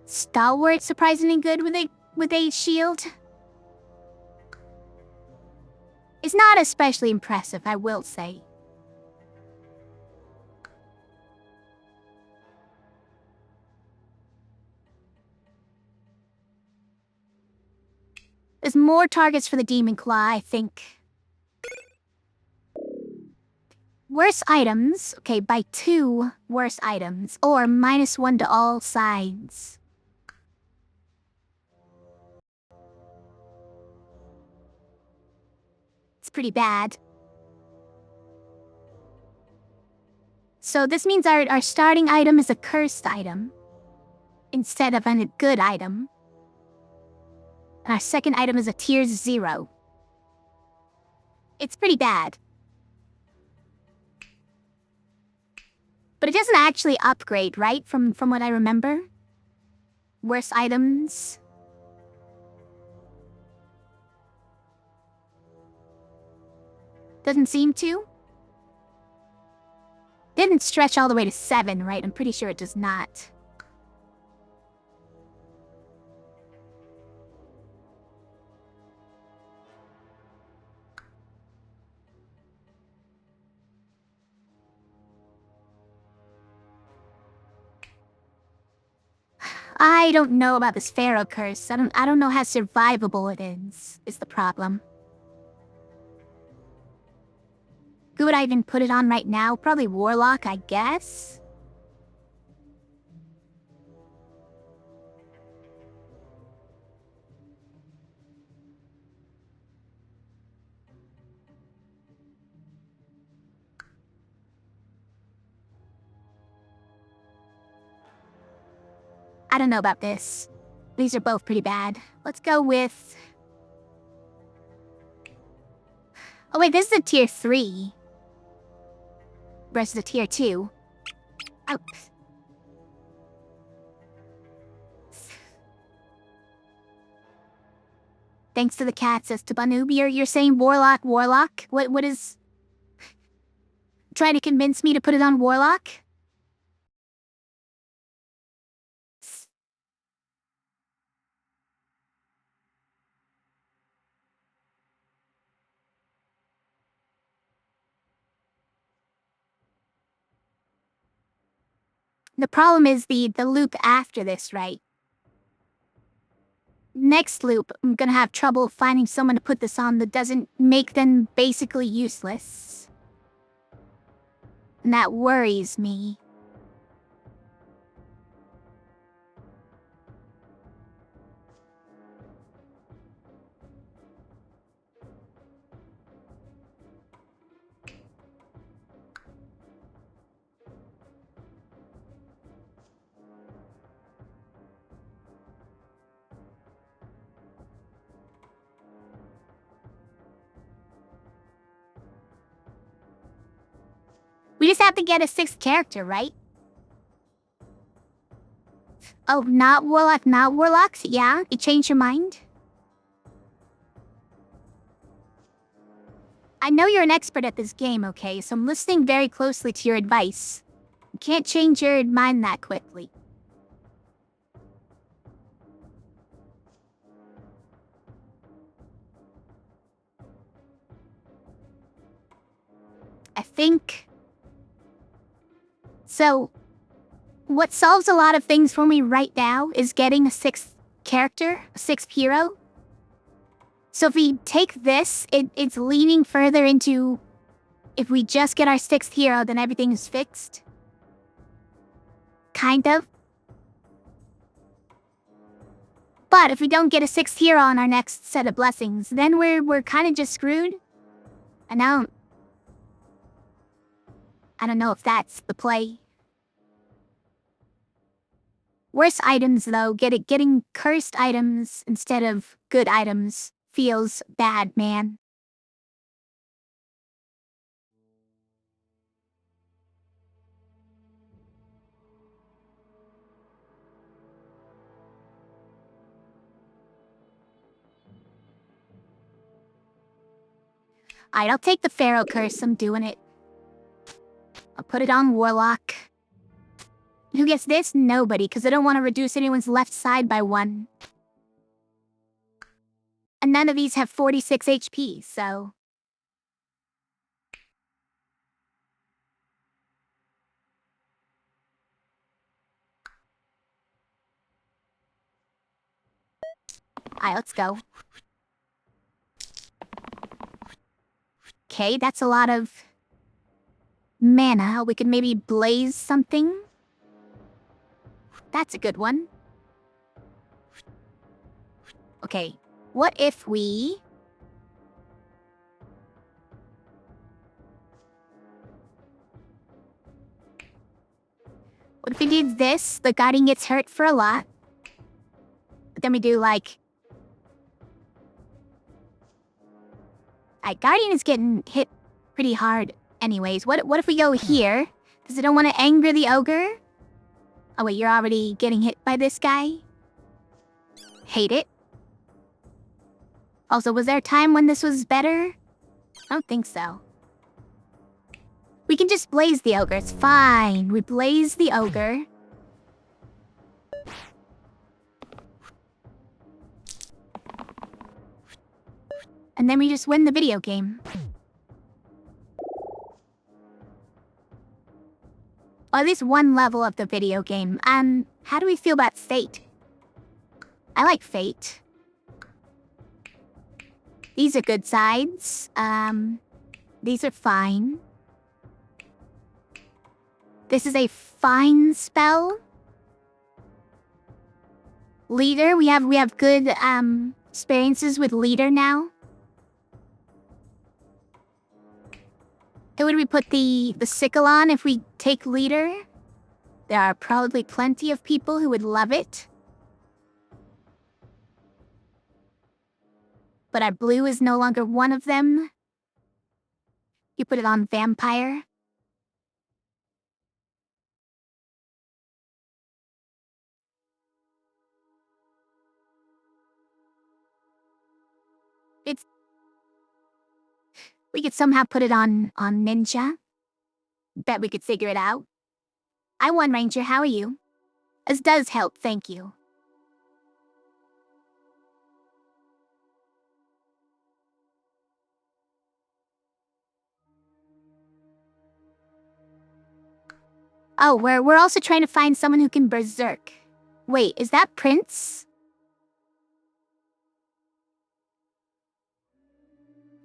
Stalwart surprisingly good with a shield. It's not especially impressive, I will say. There's more targets for the Demon Claw, I think. Worse items. Okay, by 2 worse items. Or -1 to all sides. It's pretty bad. So this means our starting item is a cursed item. Instead of a good item. And our second item is a tier 0. It's pretty bad. But it doesn't actually upgrade, right? From what I remember? Worse items. Doesn't seem to. Didn't stretch all the way to 7, right? I'm pretty sure it does not. I don't know about this Pharaoh curse. I don't know how survivable it is the problem. Who would I even put it on right now? Probably Warlock, I guess? don't know about this. These are both pretty bad. Let's go with... Oh wait, this is a tier 3. Versus a tier 2. Oh. Thanks to the cat, says Tabanoob. You're saying Warlock? What is... Trying to convince me to put it on Warlock? The problem is the loop after this, right? Next loop, I'm gonna have trouble finding someone to put this on that doesn't make them basically useless. And that worries me. We just have to get a 6th character, right? Oh, not Warlocks? Yeah? You changed your mind? I know you're an expert at this game, okay? So I'm listening very closely to your advice. You can't change your mind that quickly. I think... So, what solves a lot of things for me right now is getting a 6th character, a 6th hero. So if we take this, it's leaning further into... If we just get our 6th hero, then everything is fixed. Kind of. But if we don't get a 6th hero on our next set of blessings, then we're kind of just screwed. And I don't know if that's the play. Worse items, though. Getting cursed items instead of good items feels bad, man. Alright, I'll take the Pharaoh Curse. I'm doing it. I'll put it on Warlock. Who gets this? Nobody, because I don't want to reduce anyone's left side by 1. And none of these have 46 HP, so... Alright, let's go. Okay, that's a lot of... mana. We could maybe blaze something? That's a good one. Okay, what if we... What if we did this? The Guardian gets hurt for a lot. But then we do, like... Guardian is getting hit pretty hard anyways. What if we go here? Because I don't want to anger the ogre. Oh wait, you're already getting hit by this guy? Hate it. Also, was there a time when this was better? I don't think so. We can just blaze the ogre, it's fine. We blaze the ogre. And then we just win the video game. Or at least one level of the video game. How do we feel about Fate? I like Fate. These are good sides. These are fine. This is a fine spell. Leader, we have good experiences with Leader now. Who would we put the sickle on if we take Leader? There are probably plenty of people who would love it. but our blue is no longer one of them. You put it on vampire. We could somehow put it on ninja. Bet we could figure it out. I won, Ranger. How are you? This does help, thank you. Oh, we're also trying to find someone who can berserk. Wait, is that Prince?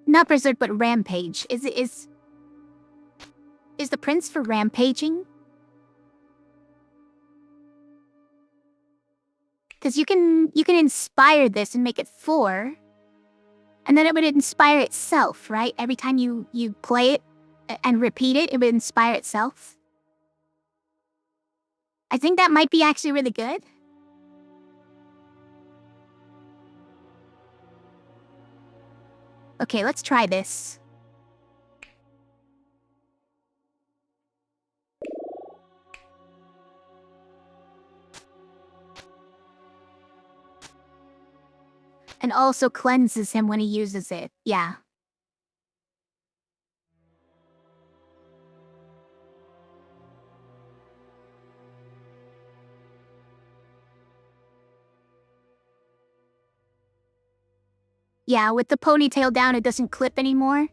Not berserk, but rampage. Is the Prince for rampaging? Because you can inspire this and make it 4, and then it would inspire itself, right? Every time you play it and repeat it, it would inspire itself. I think that might be actually really good. Okay, let's try this. And also cleanses him when he uses it. Yeah. Yeah, with the ponytail down, it doesn't clip anymore.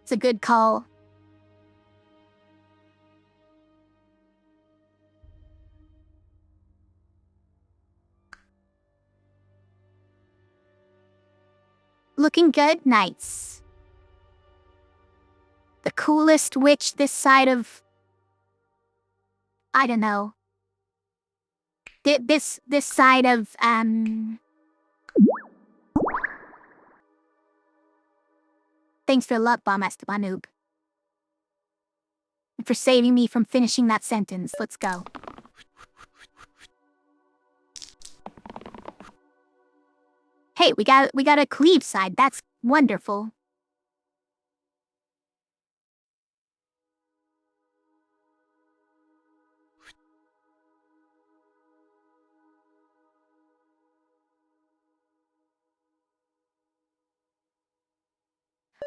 It's a good call. Looking good? Nice. The coolest witch this side of... I don't know. This side of, Thanks for the luck, Bomb Estebanoob. And for saving me from finishing that sentence. Let's go. Hey, we got a cleave side. That's wonderful.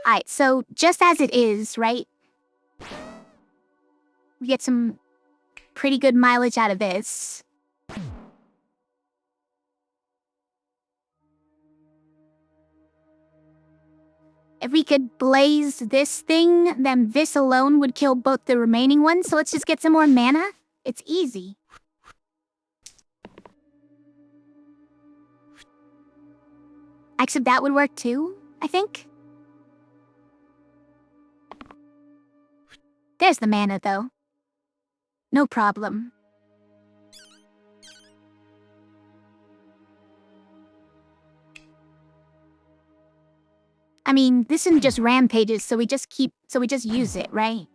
Alright, so just as it is, right? We get some pretty good mileage out of this. If we could blaze this thing, then this alone would kill both the remaining ones, so let's just get some more mana. It's easy. Except that would work too, I think. There's the mana, though. No problem. I mean, this isn't just rampages, so we just use it, right?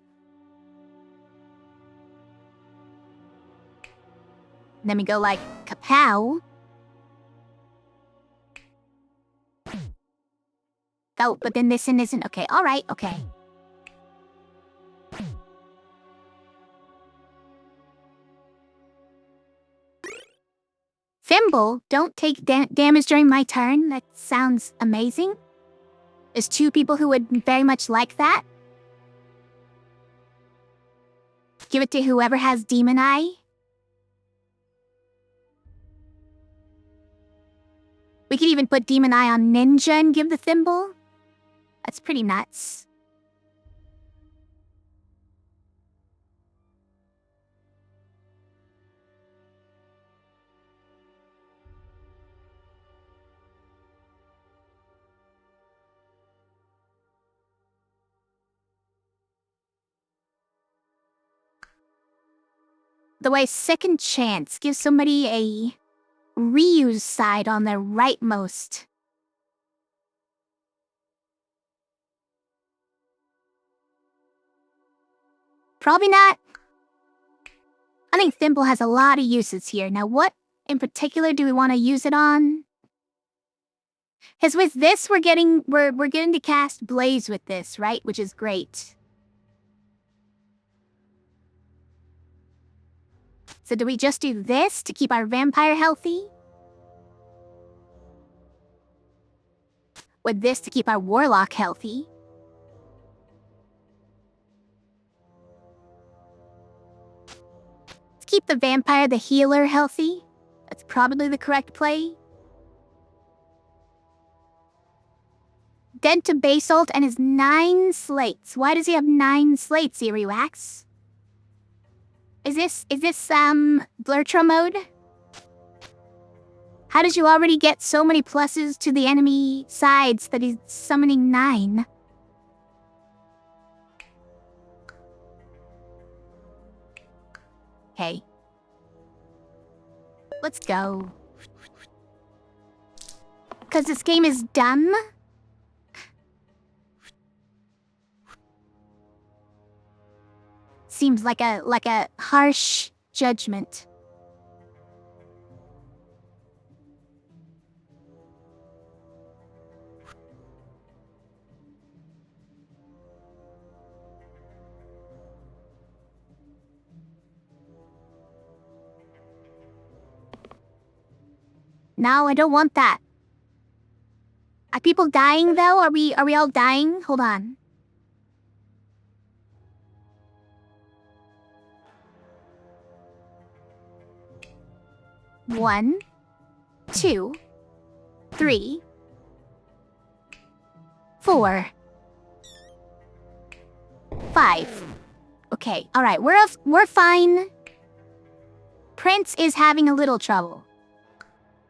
And then we go like, kapow. Oh, but then this one isn't, okay, alright, okay. Thimble, don't take damage during my turn. That sounds amazing. There's 2 people who would very much like that. Give it to whoever has Demon Eye. We could even put Demon Eye on Ninja and give the Thimble. That's pretty nuts. The way Second Chance gives somebody a reuse side on their rightmost. Probably not. I think Thimble has a lot of uses here. Now, what in particular do we want to use it on? Because with this, we're getting to cast Blaze with this, right? Which is great. So do we just do this to keep our vampire healthy? With this to keep our warlock healthy? Let's keep the vampire, the healer, healthy. That's probably the correct play. Dead to basalt and his 9 slates. Why does he have 9 slates, Erewax? Is this Blurtra mode? How did you already get so many pluses to the enemy sides that he's summoning 9? Okay. Let's go. Because this game is dumb? Seems like a harsh judgment. No, I don't want that. Are people dying though? Are we all dying? Hold on. One, 2, 3, 4, 5. Okay, alright, we're fine. Prince is having a little trouble.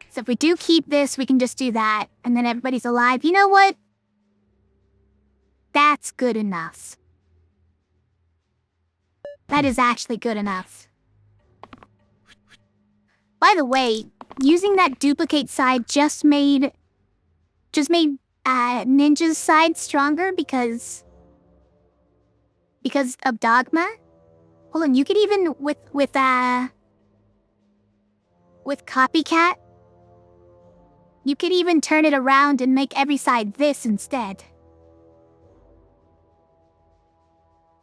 So if we do keep this, we can just do that, and then everybody's alive. You know what? That's good enough. That is actually good enough. By the way, using that duplicate side just made Ninja's side stronger because of Dogma. Hold on, you could even with Copycat, you could even turn it around and make every side this instead.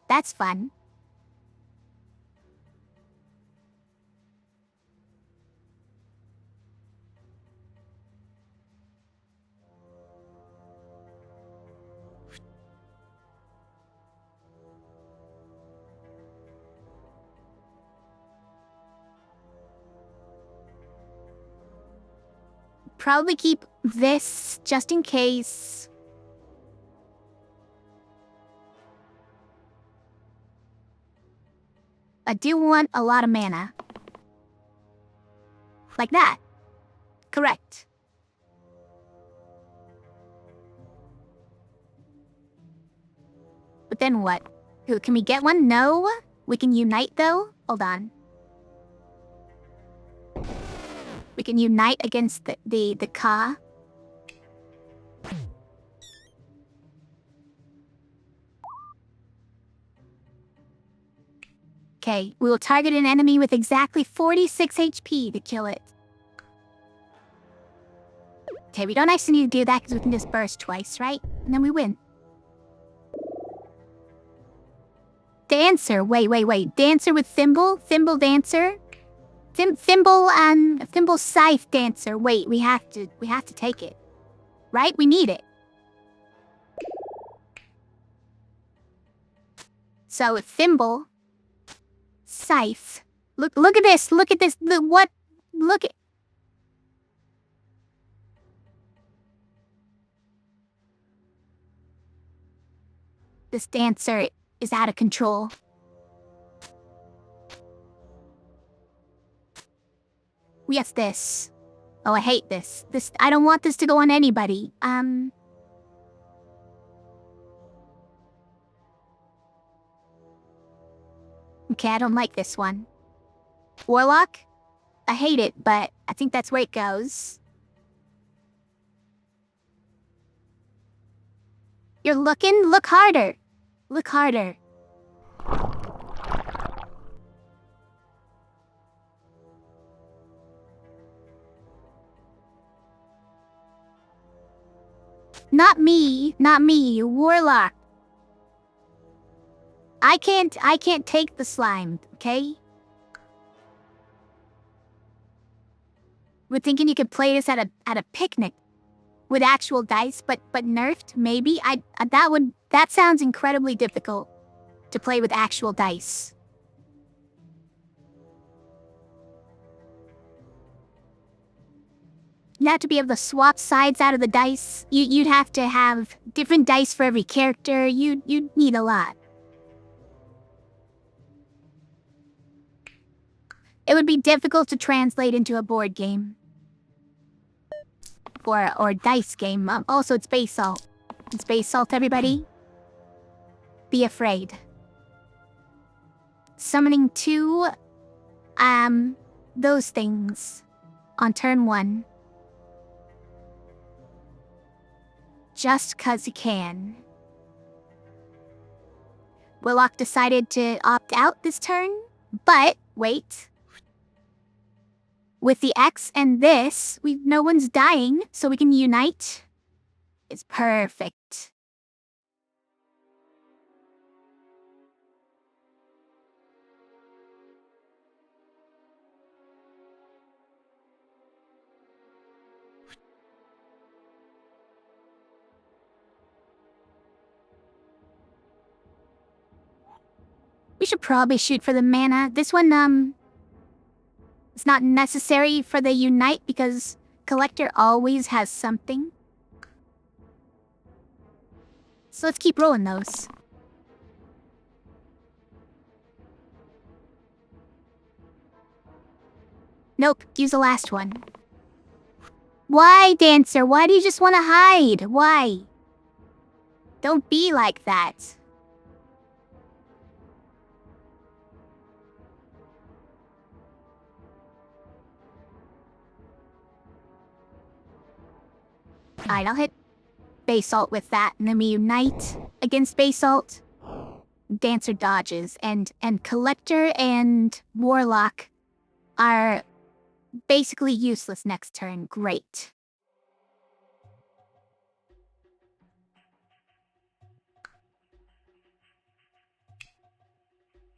That's fun. Probably keep this just in case. I do want a lot of mana. Like that. Correct. But then what? Can we get one? No? We can unite though? Hold on. We can unite against the Ka. Okay, we will target an enemy with exactly 46 HP to kill it. Okay, we don't actually need to do that because we can just burst twice, right? And then we win. Dancer, wait. Dancer with Thimble? Thimble Dancer? Thimble Scythe Dancer. Wait, we have to take it. Right? We need it. So, Thimble, Scythe. Look at this. Look at this. Look at... This dancer is out of control. Yes, this. Oh, I hate this. I don't want this to go on anybody. Okay, I don't like this one. Warlock? I hate it, but I think that's where it goes. You're looking? Look harder. Look harder. Not me. Not me. Warlock. I can't take the slime, okay? We're thinking you could play this at a picnic with actual dice, but nerfed, maybe? That sounds incredibly difficult to play with actual dice. You have to be able to swap sides out of the dice. You'd have to have different dice for every character. You'd need a lot. It would be difficult to translate into a board game. Or dice game. Also, it's base salt. It's base salt, everybody. Be afraid. Summoning 2, those things on turn 1. Just 'cause you can. Willock decided to opt out this turn, but wait. With the X and this, no one's dying, so we can unite. It's perfect. We should probably shoot for the mana. This one, it's not necessary for the unite because Collector always has something. So let's keep rolling those. Nope, use the last one. Why, Dancer? Why do you just want to hide? Why? Don't be like that. Alright, I'll hit Basalt with that, and then we unite against Basalt. Dancer dodges, and Collector and Warlock are basically useless next turn. Great.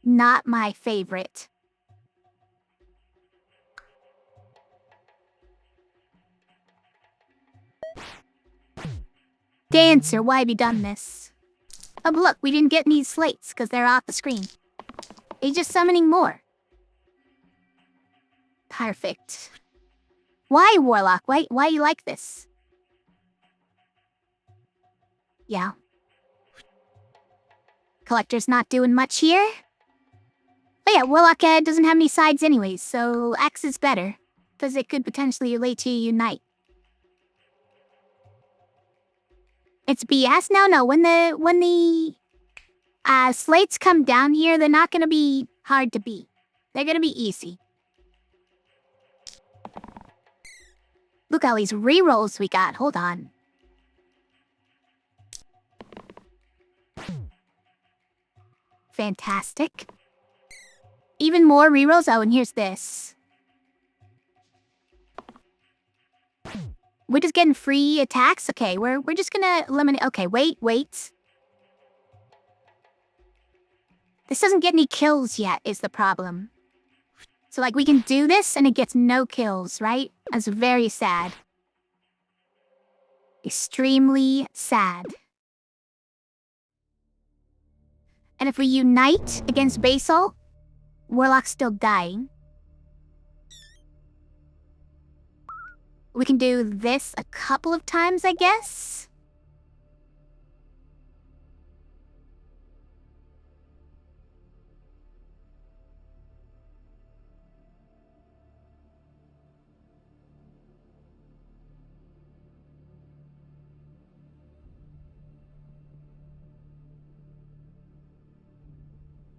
Not my favorite. Dancer, why have you done this? Oh, but look, we didn't get any slates because they're off the screen. He's just summoning more. Perfect. Why, Warlock? Why you like this? Yeah. Collector's not doing much here. But yeah, Warlock doesn't have any sides anyways, so X is better. Because it could potentially relate to Unite. It's BS? No. When the slates come down here, they're not gonna be hard to beat. They're gonna be easy. Look at all these rerolls we got. Hold on. Fantastic. Even more rerolls? Oh, and here's this. We're just getting free attacks? Okay, we're just gonna eliminate... Okay, wait. This doesn't get any kills yet, is the problem. So, like, we can do this, and it gets no kills, right? That's very sad. Extremely sad. And if we unite against Basalt, Warlock's still dying. We can do this a couple of times, I guess?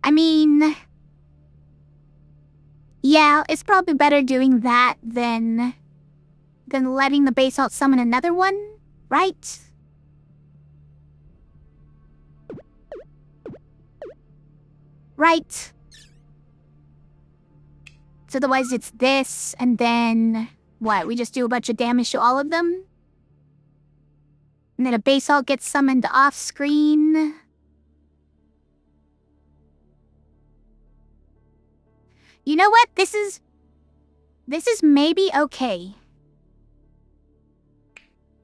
I mean... Yeah, it's probably better doing that than letting the Basalt summon another one, right? Right. So otherwise it's this, and then... What, we just do a bunch of damage to all of them? And then a basalt gets summoned off screen. You know what? This is maybe okay.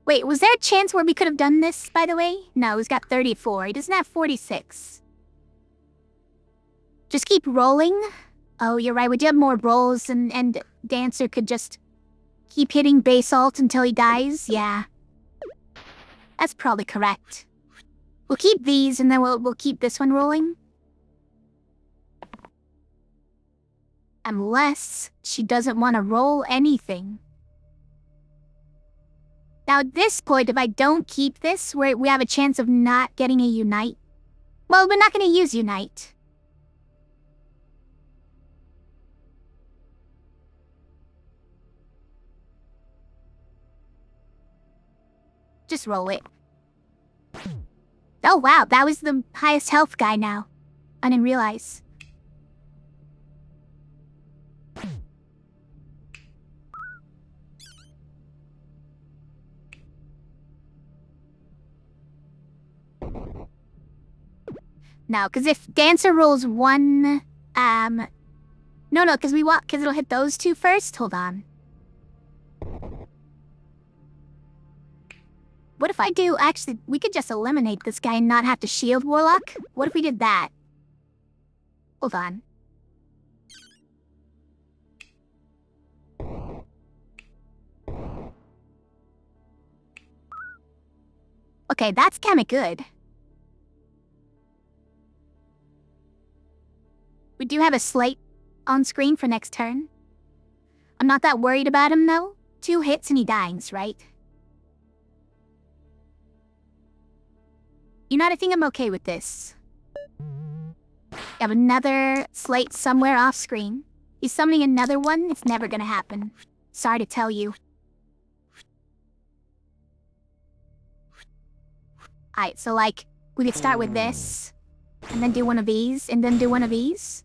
Wait, was there a chance where we could have done this, by the way? No, he's got 34. He doesn't have 46. Just keep rolling. Oh, you're right. We do have more rolls, and Dancer could just keep hitting basalt until he dies. Yeah. That's probably correct. We'll keep these, and then we'll keep this one rolling. Unless she doesn't want to roll anything. Now, at this point, if I don't keep this, we have a chance of not getting a Unite. Well, we're not going to use Unite. Just roll it. Oh, wow, that was the highest health guy now. I didn't realize. No, because if Dancer rolls one, no, because it'll hit those two first. Hold on. What if I do, actually, we could just eliminate this guy and not have to shield Warlock? What if we did that? Hold on. Okay, that's kinda good. We do have a slate on screen for next turn. I'm not that worried about him, though. 2 hits and he dies, right? You know what? I think I'm okay with this. We have another slate somewhere off screen. He's summoning another one. It's never gonna happen. Sorry to tell you. Alright, so like, we could start with this, and then do one of these, and then do one of these.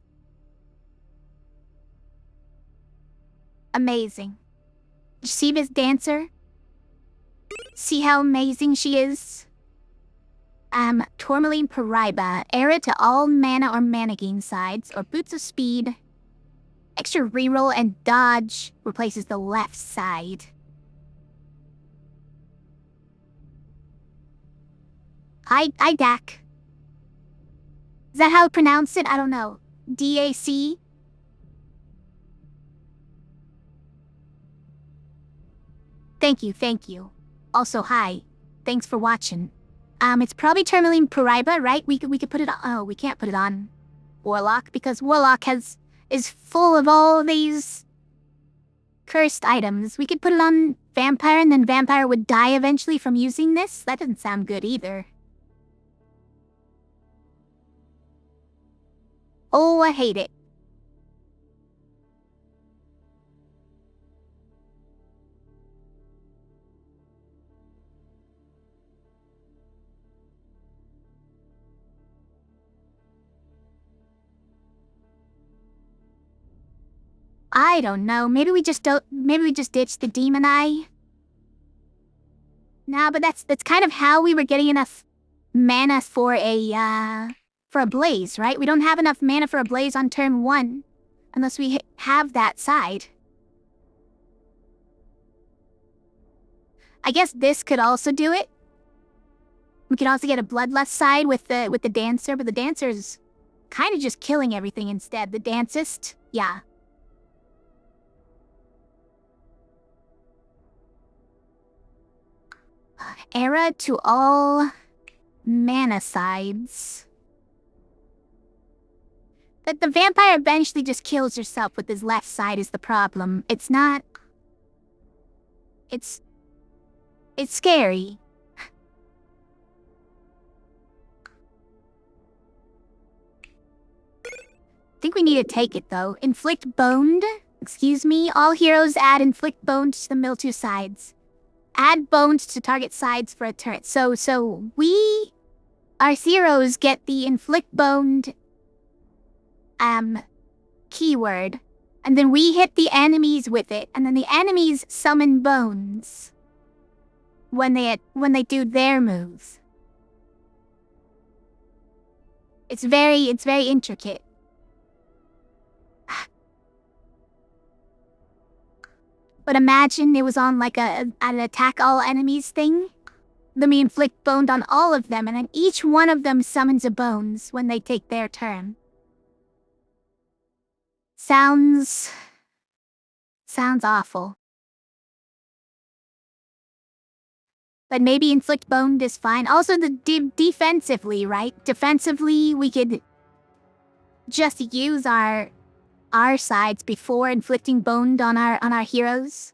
Amazing. Did you see this Dancer? See how amazing she is? Tourmaline Paraiba. Era to all mana or mana gain sides, or Boots of Speed. Extra reroll and dodge replaces the left side. IDAC. Is that how to pronounce it? I don't know. DAC? Thank you. Also, hi. Thanks for watching. It's probably Tourmaline Paraiba, right? We could put it on. Oh, we can't put it on Warlock because Warlock is full of all these cursed items. We could put it on Vampire, and then Vampire would die eventually from using this. That doesn't sound good either. Oh, I hate it. I don't know. Maybe we just ditch the Demon Eye. Nah, but that's kind of how we were getting enough mana for a Blaze, right? We don't have enough mana for a Blaze on turn 1 unless we have that side. I guess this could also do it. We could also get a Bloodlust side with the Dancer, but the Dancer's kind of just killing everything instead. The Dancist, yeah. Era to all mana sides. That the Vampire eventually just kills herself with his left side is the problem. It's not... It's scary. I think we need to take it, though. Inflict Boned. Excuse me. All heroes add Inflict Boned to the middle 2 sides. Add Boned to target sides for a turn. So we... Our heroes get the Inflict Boned... keyword. And then we hit the enemies with it. And then the enemies summon bones. when they do their moves. It's very intricate. But imagine it was on like an attack all enemies thing. Then we inflict boned on all of them, and then each one of them summons a bones when they take their turn. Sounds awful. But maybe inflict boned is fine. Also, the defensively, right? Defensively, we could just use our sides before inflicting boned on our heroes.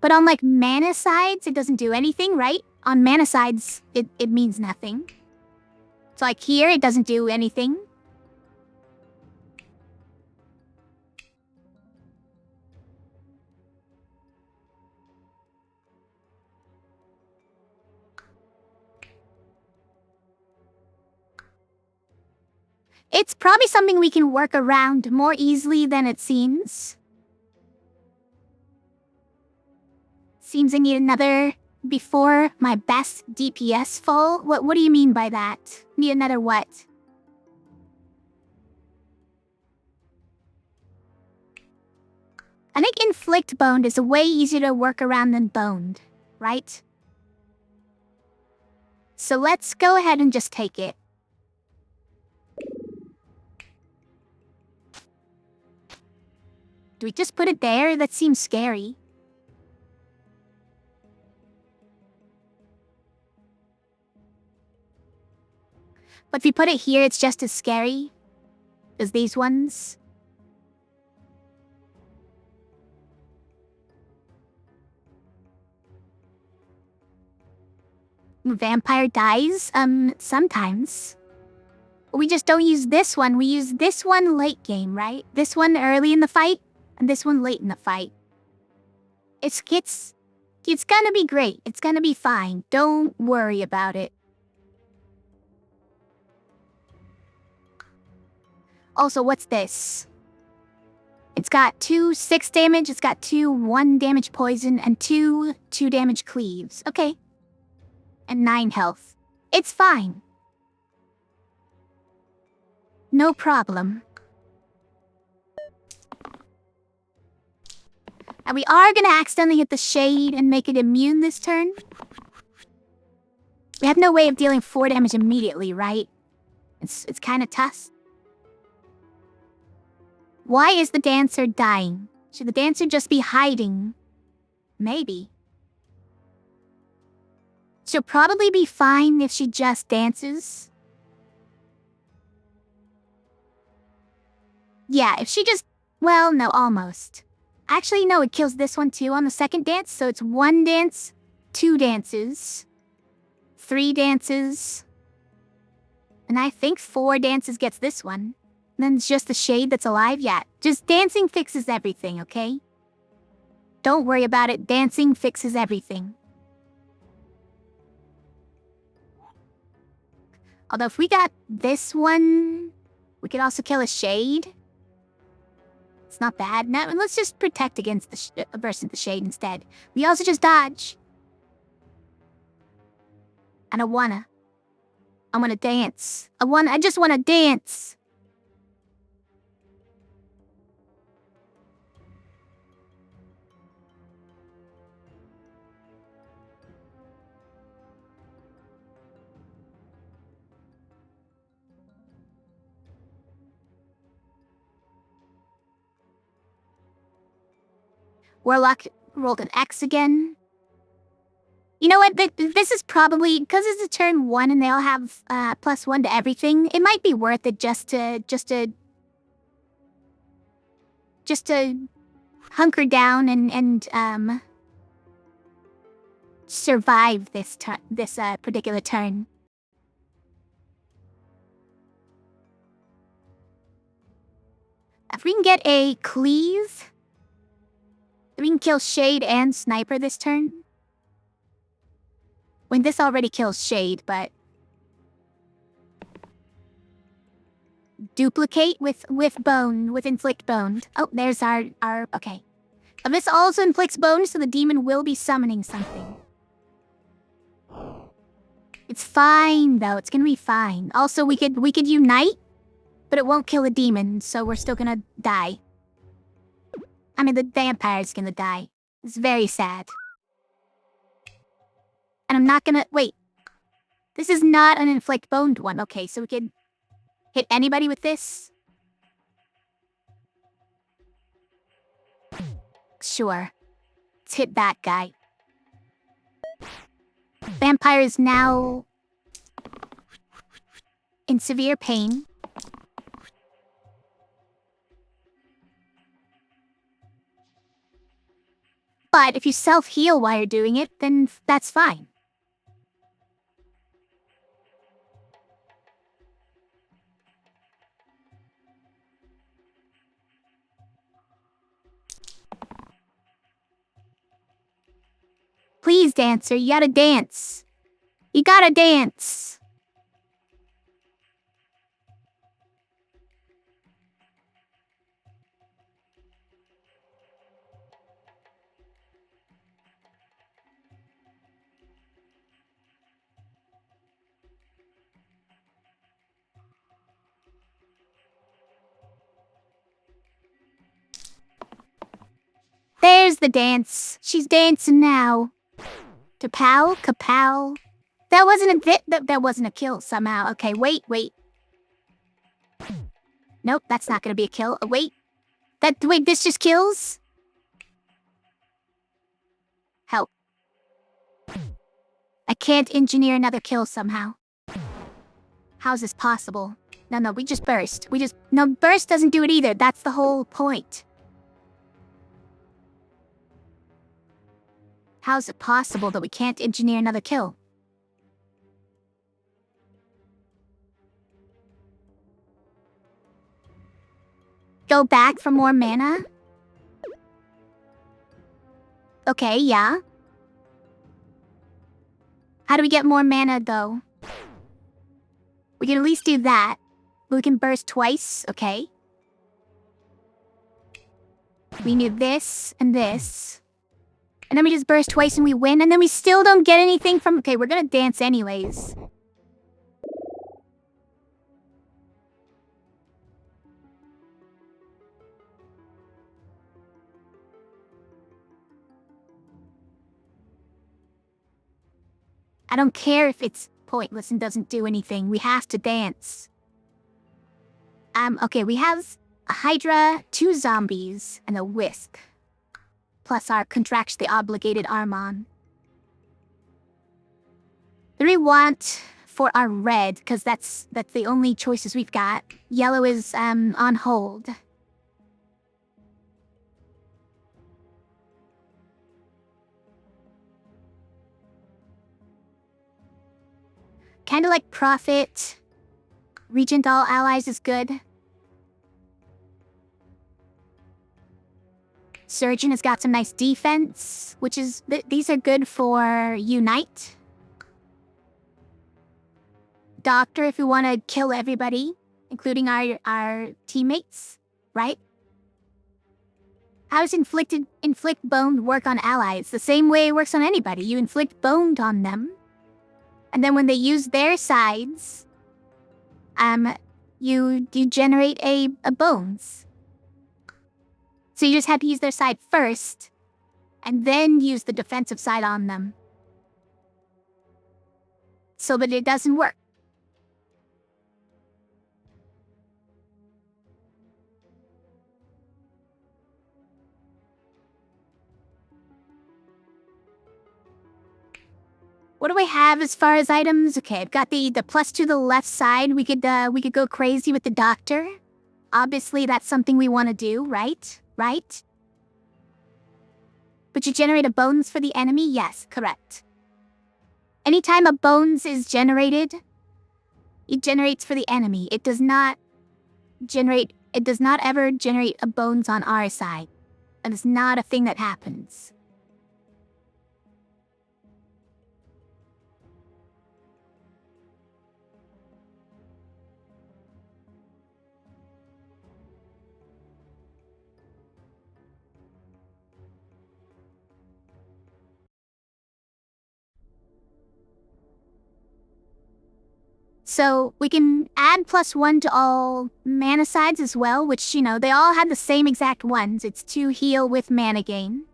But on like mana sides, it doesn't do anything, right? On mana sides, it means nothing. So like here, it doesn't do anything. It's probably something we can work around more easily than it seems. Seems I need another before my best DPS fall? What do you mean by that? Need another what? I think inflict boned is way easier to work around than boned, right? So let's go ahead and just take it. Do we just put it there? That seems scary. But if you put it here, it's just as scary as these ones. Vampire dies? Sometimes. We just don't use this one. We use this one late game, right? This one early in the fight, and this one late in the fight. It's gonna be great. It's gonna be fine. Don't worry about it. Also, what's this? It's got 2 6 damage, it's got 2 1 damage poison, and 2 damage cleaves. Okay. And 9 health. It's fine. No problem. And we are gonna accidentally hit the shade and make it immune this turn. We have no way of dealing 4 damage immediately, right? It's kind of tough. Why is the dancer dying? Should the dancer just be hiding? Maybe. She'll probably be fine if she just dances. Yeah, if she just... Well, no, almost. Actually, no, it kills this one too on the second dance, so it's 1 dance, 2 dances, 3 dances, and I think 4 dances gets this one. And then it's just the shade that's alive. Yeah, just dancing fixes everything, okay? Don't worry about it, dancing fixes everything. Although if we got this one, we could also kill a shade. It's not bad. Now, let's just protect against the versus the shade instead. We also just dodge. And I wanna dance. I just wanna dance. Warlock rolled an X again. You know what? This is probably, because it's a turn 1 and they all have +1 to everything, it might be worth it just to hunker down and survive this particular turn. If we can get a cleave, we can kill Shade and Sniper this turn. When this already kills Shade, but... Duplicate with Inflict Boned. Oh, there's our... Okay. This also inflicts bones, so the demon will be summoning something. It's fine, though. It's gonna be fine. Also, we could unite, but it won't kill the demon, so we're still gonna die. I mean, the vampire's gonna die. It's very sad. And I'm not gonna... Wait. This is not an inflict boned one. Okay, so we could hit anybody with this? Sure. Let's hit that guy. Vampire is now in severe pain. But if you self-heal while you're doing it, then that's fine. Please, dancer, you gotta dance. You gotta dance. There's the dance. She's dancing now. Kapow, kapow. That wasn't that wasn't a kill somehow. Okay, wait. Nope, that's not gonna be a kill. Wait, this just kills? Help. I can't engineer another kill somehow. How's this possible? No, we just burst. No, burst doesn't do it either. That's the whole point. How's it possible that we can't engineer another kill? Go back for more mana? Okay, yeah. How do we get more mana, though? We can at least do that. We can burst twice, okay. We need this and this. And then we just burst twice and we win, and then we still don't get anything from... Okay, we're gonna dance anyways. I don't care if it's pointless and doesn't do anything. We have to dance. Okay, we have a Hydra, 2 zombies, and a Wisp. Plus our contractually obligated Armon. 3 want for our red, because that's the only choices we've got. Yellow is on hold. Kinda like Prophet. Regent all allies is good. Surgeon has got some nice defense, which is... these are good for Unite. Doctor, if we want to kill everybody, including our teammates, right? How does inflict bone work on allies? The same way it works on anybody. You inflict bone on them. And then when they use their sides, you generate a bones. So you just have to use their side first, and then use the defensive side on them. So that it doesn't work. What do I have as far as items? Okay, I've got the plus to the left side. We could go crazy with the doctor. Obviously, that's something we want to do, right? Right? But you generate a bones for the enemy? Yes, correct. Anytime a bones is generated, it generates for the enemy. It does not ever generate a bones on our side. That is not a thing that happens. So we can add +1 to all mana sides as well, which, you know, they all had the same exact ones. It's 2 heal with mana gain.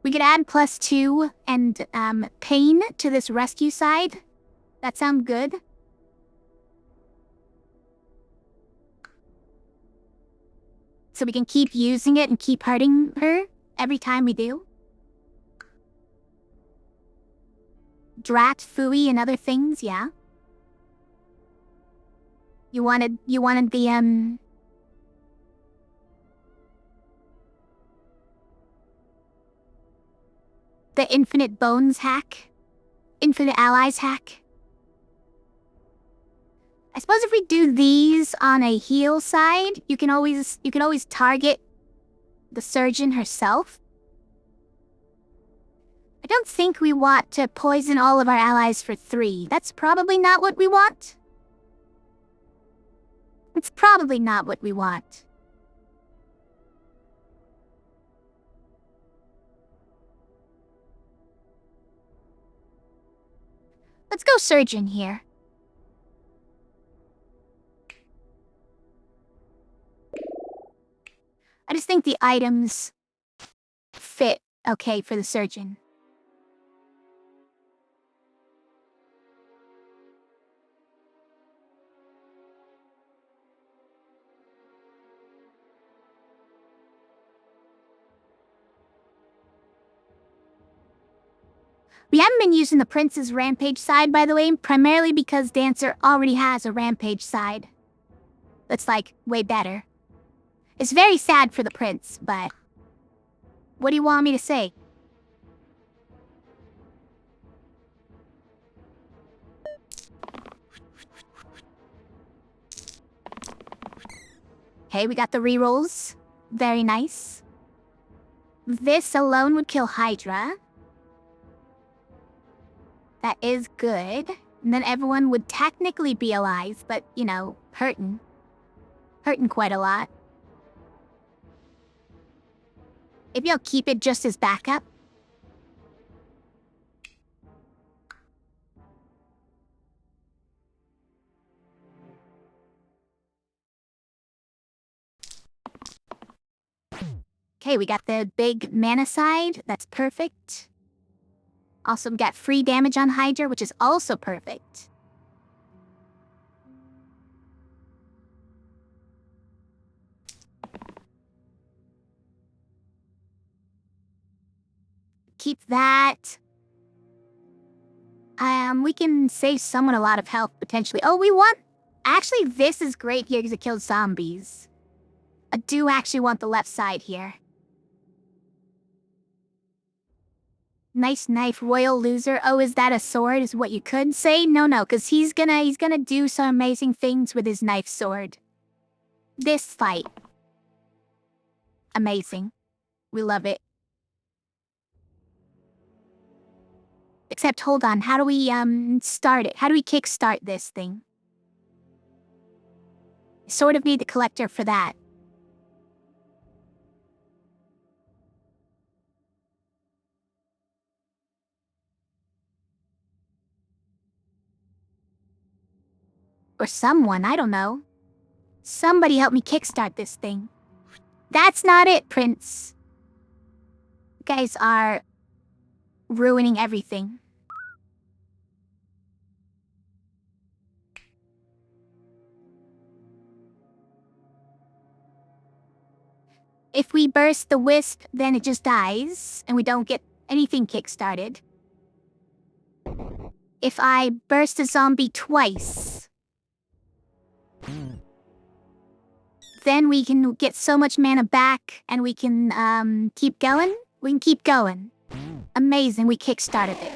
We could add +2 and pain to this rescue side. That sound good? So we can keep using it and keep hurting her every time we do. Drat, Fooey, and other things, yeah. You wanted the infinite bones hack? Infinite allies hack? I suppose if we do these on a heal side, you can always target the surgeon herself. I don't think we want to poison all of our allies for 3. That's probably not what we want. It's probably not what we want. Let's go surgeon here. I just think the items fit okay for the surgeon. We haven't been using the Prince's Rampage side, by the way, primarily because Dancer already has a Rampage side. That's, like, way better. It's very sad for the Prince, but what do you want me to say? Okay, we got the rerolls. Very nice. This alone would kill Hydra. That is good. And then everyone would technically be alive, but, you know, hurting. Hurting quite a lot. Maybe I'll keep it just as backup. Okay, we got the big mana side. That's perfect. Also, we got free damage on Hydra, which is also perfect. Keep that. We can save someone a lot of health, potentially. Oh, we want... Actually, this is great here because it kills zombies. I do actually want the left side here. Nice knife, royal loser. Oh, is that a sword, is what you could say? No, because he's gonna do some amazing things with his knife sword. This fight. Amazing. We love it. Except, hold on, how do we, start it? How do we kickstart this thing? I sort of need the collector for that. Or someone, I don't know. Somebody help me kickstart this thing. That's not it, Prince. You guys are ruining everything. If we burst the wisp, then it just dies, and we don't get anything kickstarted. If I burst a zombie twice, then we can get so much mana back, and we can, keep going? We can keep going. Amazing, we kickstarted it.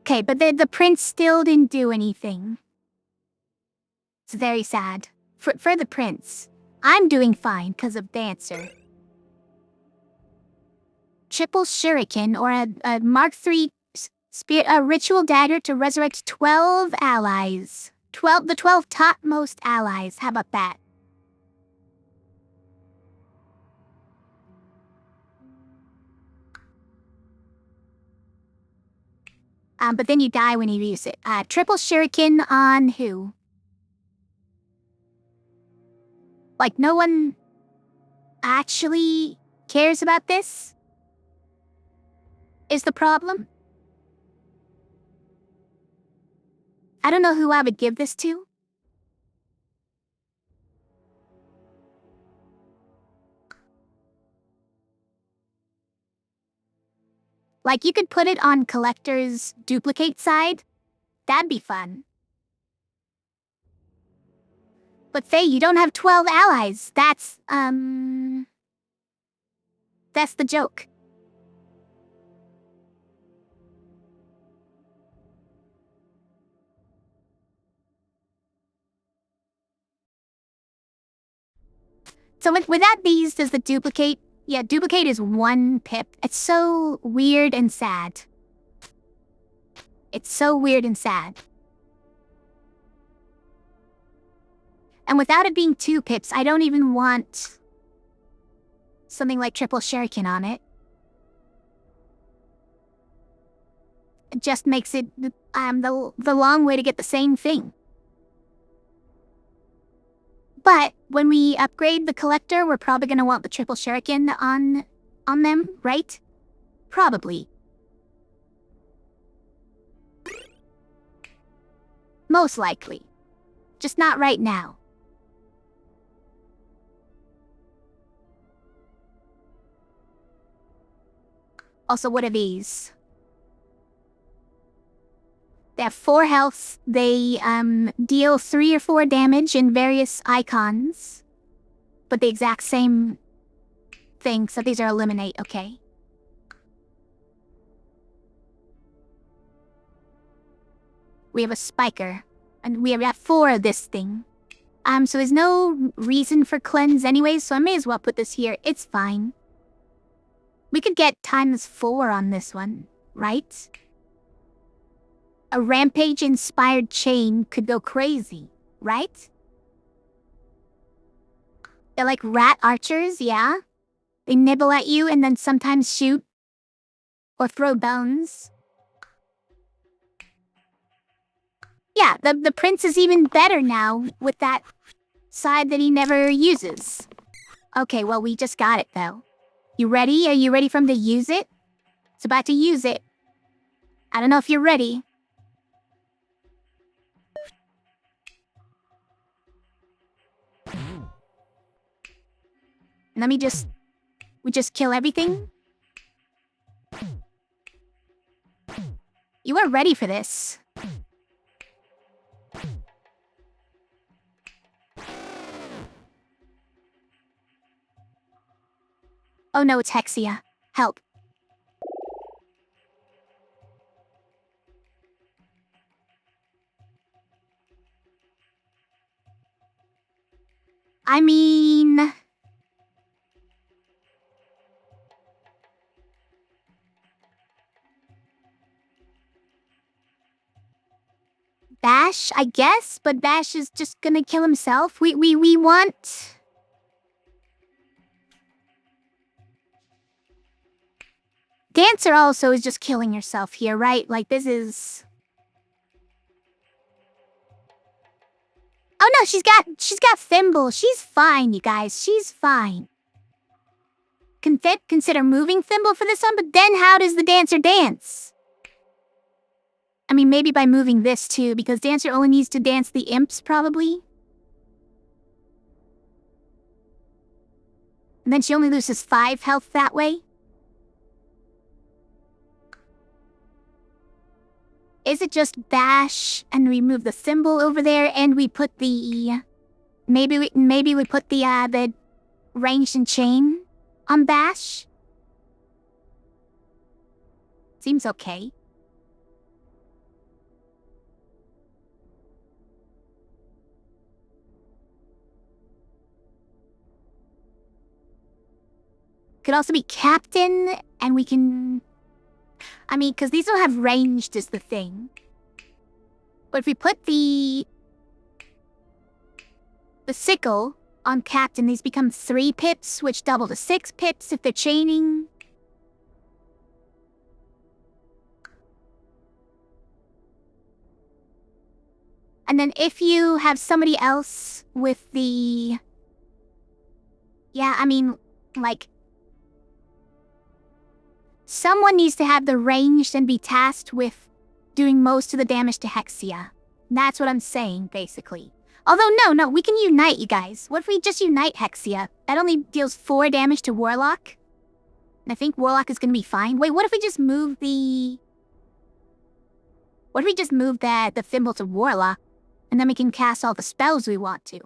Okay, but the prince still didn't do anything. It's very sad. For the prince. I'm doing fine because of Dancer. Triple Shuriken, or a Mark III ritual dagger to resurrect 12 allies. The 12 topmost allies. How about that? But then you die when you use it. Triple shuriken on who? Like, no one actually cares about this? Is the problem? I don't know who I would give this to. Like, you could put it on collector's duplicate side. That'd be fun. But Faye, you don't have 12 allies. That's the joke. So without these, does the duplicate... Yeah, duplicate is 1 pip. It's so weird and sad. It's so weird and sad. And without it being 2 pips, I don't even want something like triple shuriken on it. It just makes it the long way to get the same thing. But when we upgrade the collector, we're probably going to want the triple shuriken on them, right? Probably. Most likely. Just not right now. Also, what are these? They have 4 health. They deal 3 or 4 damage in various icons. But the exact same thing, so these are eliminate, okay. We have a spiker. And we have 4 of this thing. So there's no reason for cleanse anyways, so I may as well put this here. It's fine. We could get ×4 on this one, right? A rampage-inspired chain could go crazy, right? They're like rat archers, yeah? They nibble at you and then sometimes shoot. Or throw bones. Yeah, the prince is even better now with that side that he never uses. Okay, well, we just got it, though. You ready? Are you ready for him to use it? It's about to use it. I don't know if you're ready. Let me just... We just kill everything? You are ready for this. Oh no, it's Hexia. Help. I mean... Bash, I guess, but Bash is just gonna kill himself. We want... Dancer also is just killing herself here, right? Like, this is... Oh no, she's got Thimble. She's fine, you guys. She's fine. Consider moving Thimble for this one, but then how does the Dancer dance? I mean, maybe by moving this too, because Dancer only needs to dance the imps, probably. And then she only loses 5 health that way. Is it just Bash, and we move the Thimble over there, and we put the... Maybe we put the ranged and chain on Bash? Seems okay. Could also be Captain, and we can... I mean, because these don't have ranged is the thing. But if we put the sickle on Captain, these become 3 pips, which double to 6 pips if they're chaining. And then if you have somebody else with the... Yeah, I mean, like... Someone needs to have the range and be tasked with doing most of the damage to Hexia. That's what I'm saying, basically. Although, no, we can unite, you guys. What if we just unite Hexia? That only deals 4 damage to Warlock. And I think Warlock is gonna be fine. Wait, what if we just move the... What if we just move the Thimble to Warlock? And then we can cast all the spells we want to.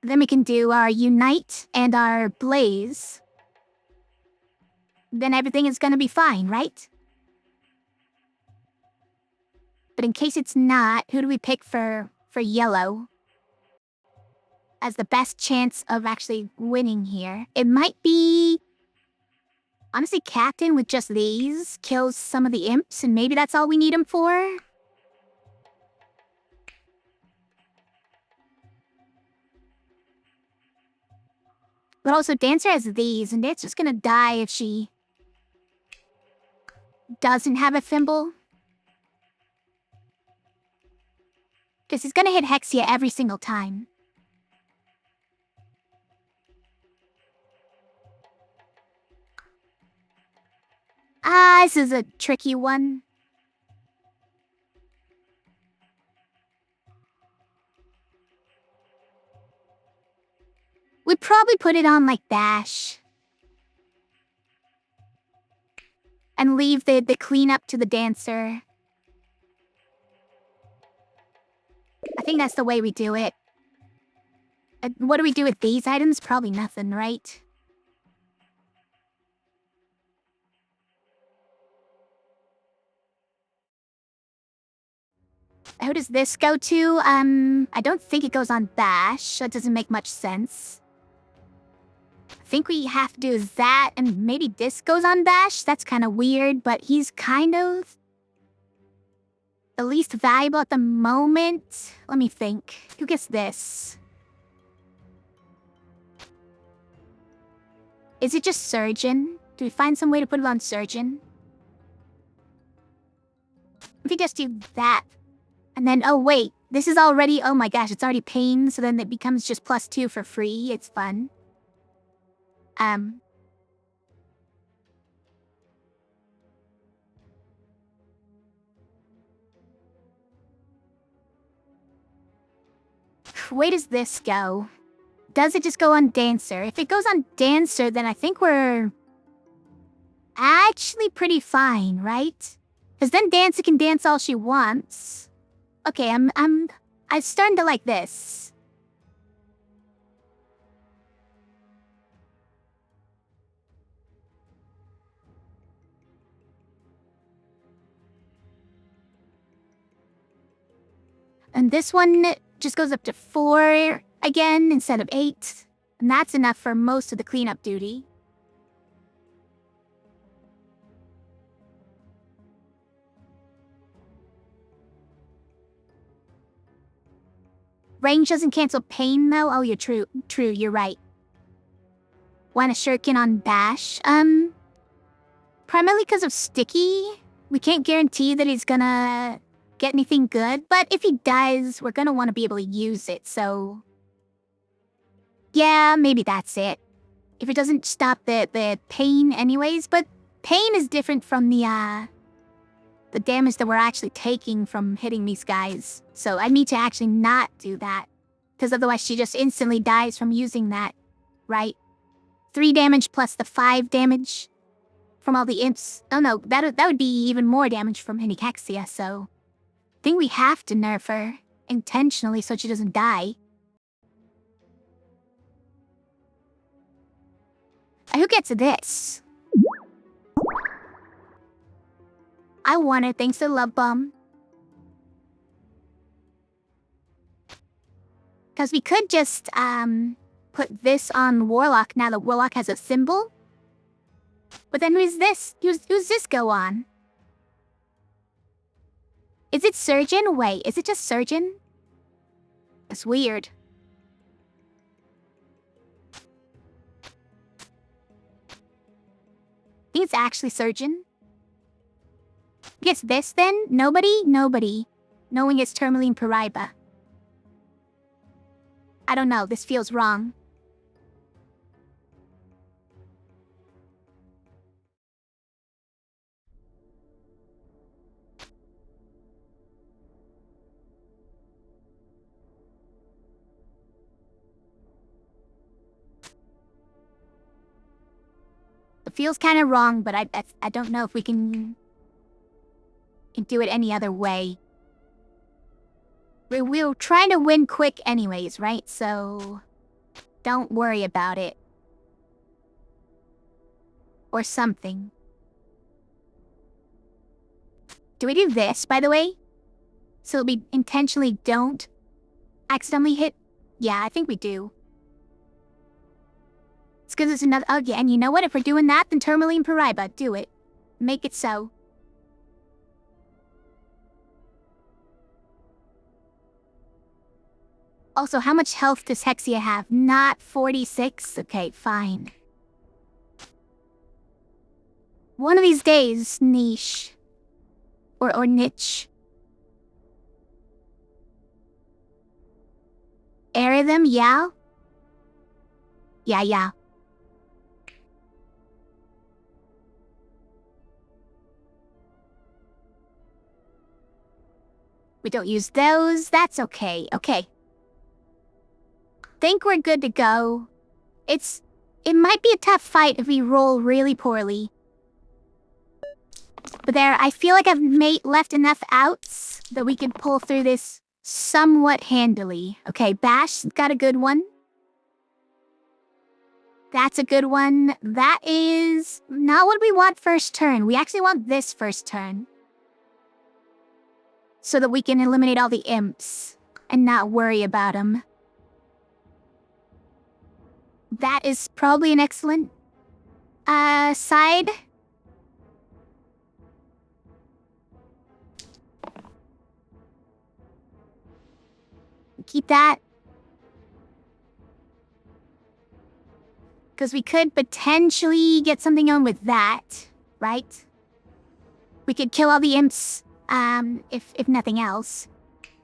Then we can do our Unite and our Blaze. Then everything is gonna be fine, right? But in case it's not, who do we pick for yellow? As the best chance of actually winning here. It might be... Honestly, Captain with just these kills some of the imps, and maybe that's all we need him for? But also, Dancer has these, and Dancer's gonna die if she... doesn't have a Thimble. Because he's gonna hit Hexia every single time. This is a tricky one. We'd probably put it on, like, Dash. And leave the cleanup to the Dancer. I think that's the way we do it. What do we do with these items? Probably nothing, right? Who does this go to? I don't think it goes on Bash. That doesn't make much sense. I think we have to do that, and maybe this goes on Bash? That's kind of weird, but he's kind of... the least valuable at the moment? Let me think. Who gets this? Is it just Surgeon? Do we find some way to put it on Surgeon? If we just do that... and then, oh wait, this is already, oh my gosh, it's already Pain, so then it becomes just +2 for free. It's fun. Where does this go? Does it just go on Dancer? If it goes on Dancer, then I think we're... actually pretty fine, right? Because then Dancer can dance all she wants. Okay, I'm starting to like this. And this one just goes up to 4 again instead of 8. And that's enough for most of the cleanup duty. Range doesn't cancel Pain, though? Oh, you're true, you're right. Want a shuriken on Bash? Primarily because of Sticky. We can't guarantee that he's gonna get anything good, but if he does, we're gonna want to be able to use it, so... yeah, maybe that's it. If it doesn't stop the pain anyways, but pain is different from the damage that we're actually taking from hitting these guys. So I need to actually not do that. Because otherwise she just instantly dies from using that, right? 3 damage plus the 5 damage from all the imps. Oh no, that would be even more damage from hitting Hexia, so... I think we have to nerf her intentionally so she doesn't die. Who gets this? I want it thanks to Love Bomb. Because we could just, put this on Warlock now that Warlock has a symbol. But then who's this? Who's this go on? Is it Surgeon? Wait, is it just Surgeon? That's weird. think it's actually surgeon. Guess this then? Nobody? Nobody. Knowing it's tourmaline Paraiba. I don't know, this feels wrong. It feels kind of wrong, but I don't know if we can do it any other way. We're trying to win quick anyways, right? So don't worry about it. Or something. Do we do this, by the way? So we intentionally don't accidentally hit? Yeah, I think we do. It's because it's another... Oh, yeah, and you know what? If we're doing that, then tourmaline Paraiba. Do it. Make it so. Also, how much health does Hexia have? Not 46? Okay, fine. One of these days, niche. Or niche. Air them, yeah? Yeah. We don't use those, that's okay. Okay. Think we're good to go. It might be a tough fight if we roll really poorly. But there, I feel like I've left enough outs that we can pull through this somewhat handily. Okay, Bash got a good one. That's a good one. That is not what we want first turn. We actually want this first turn. So that we can eliminate all the imps and not worry about them. That is probably an excellent side. Keep that. Because we could potentially get something on with that, right? We could kill all the imps, if nothing else.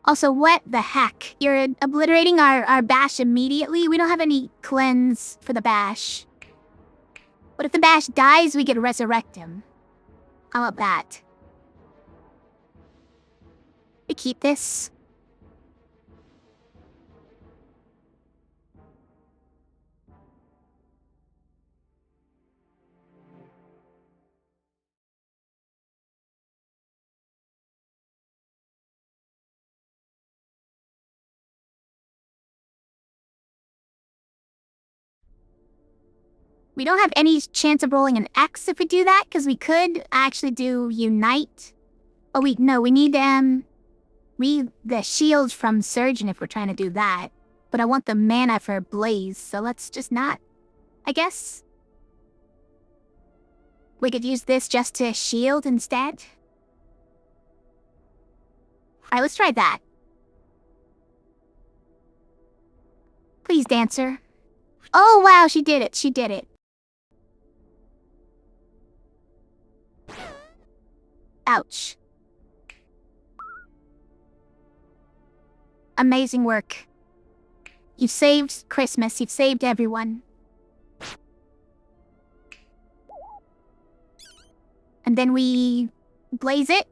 Also, what the heck? You're obliterating our bash immediately? We don't have any cleanse for the bash. What if the bash dies, we could resurrect him? How about that? We keep this. We don't have any chance of rolling an X if we do that, because we could actually do Unite. Oh, we need, the shield from Surgeon if we're trying to do that. But I want the mana for Blaze, so let's just not, I guess. We could use this just to shield instead. Alright, let's try that. Please, Dancer. Oh, wow, she did it. She did it. Ouch. Amazing work. You've saved Christmas. You've saved everyone. And then we blaze it.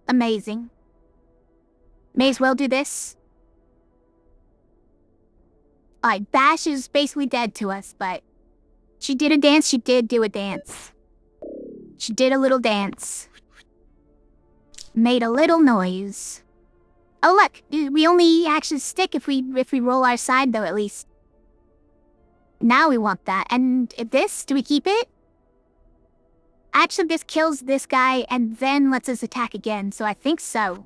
Amazing. May as well do this. Alright, Bash is basically dead to us, but she did a dance. She did do a dance. She did a little dance. Made a little noise. Oh look, we only actually stick if we roll our side though, at least. Now we want that. And this, do we keep it? Actually, this kills this guy and then lets us attack again, so I think so.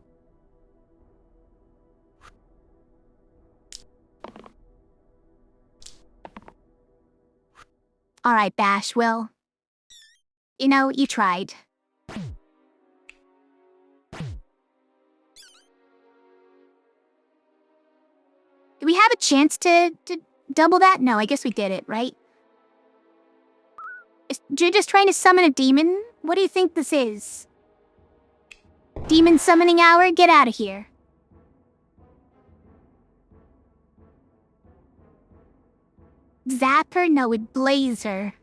Alright, Bash, well, you know, you tried. Do we have a chance to double that? No, I guess we did it, right? You're just trying to summon a demon? What do you think this is? Demon summoning hour? Get out of here. Zap her? No, it'd blaze her.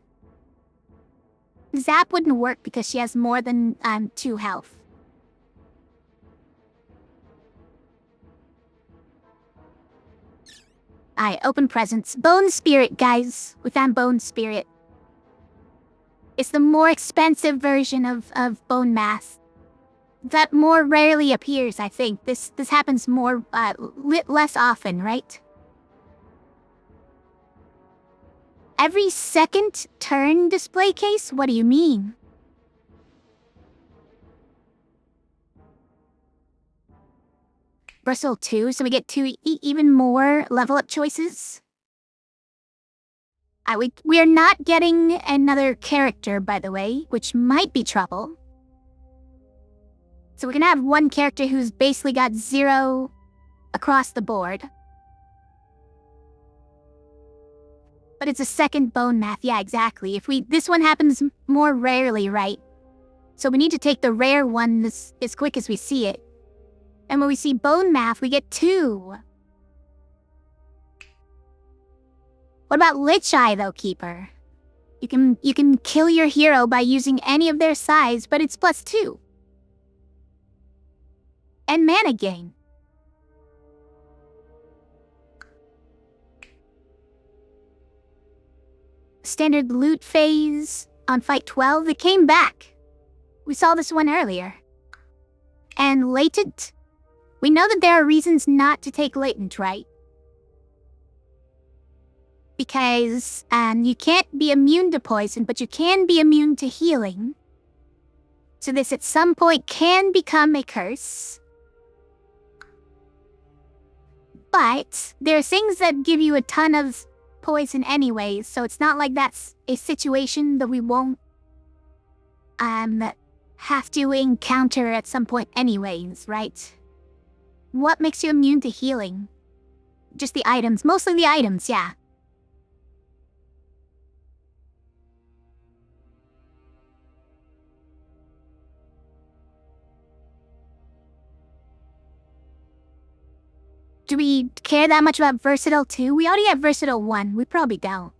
Zap wouldn't work because she has more than 2 health. Alright, open presents. Bone Spirit, guys. We found Bone Spirit. It's the more expensive version of Bone Mass. That more rarely appears, I think. This happens more, less often, right? Every second turn display case? What do you mean? Bristle 2, so we get 2 even more level up choices? We are not getting another character, by the way, which might be trouble. So we're gonna have one character who's basically got 0 across the board. But it's a second bone math, yeah, exactly. This one happens more rarely, right? So we need to take the rare one as quick as we see it. And when we see bone math, we get 2. What about Lich Eye, though, Keeper? You can kill your hero by using any of their size, but it's +2. And mana gain. Standard loot phase on fight 12, it came back. We saw this one earlier. And latent? We know that there are reasons not to take latent, right? Because you can't be immune to poison, but you can be immune to healing. So this at some point can become a curse. But there are things that give you a ton of poison anyways, so it's not like that's a situation that we won't have to encounter at some point anyways, right? What makes you immune to healing? Just the items, mostly the items, yeah. Do we care that much about Versatile 2? We already have Versatile 1. We probably don't.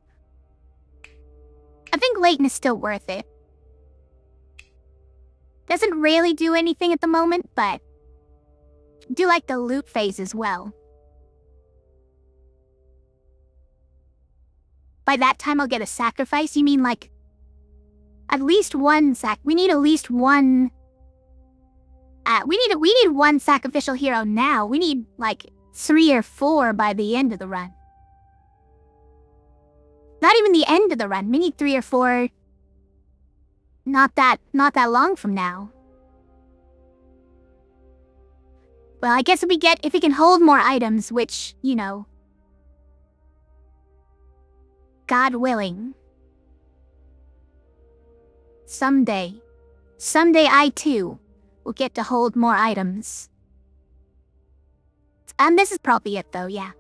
I think Latent is still worth it. Doesn't really do anything at the moment, but do like the loot phase as well. By that time I'll get a sacrifice? You mean like at least one we need at least one we need one sacrificial hero now. We need like 3 or 4 by the end of the run. Not even the end of the run. We need 3 or 4 not that long from now. Well, I guess if we can hold more items, which, you know, God willing. Someday I too will get to hold more items. And this is probably it though, yeah.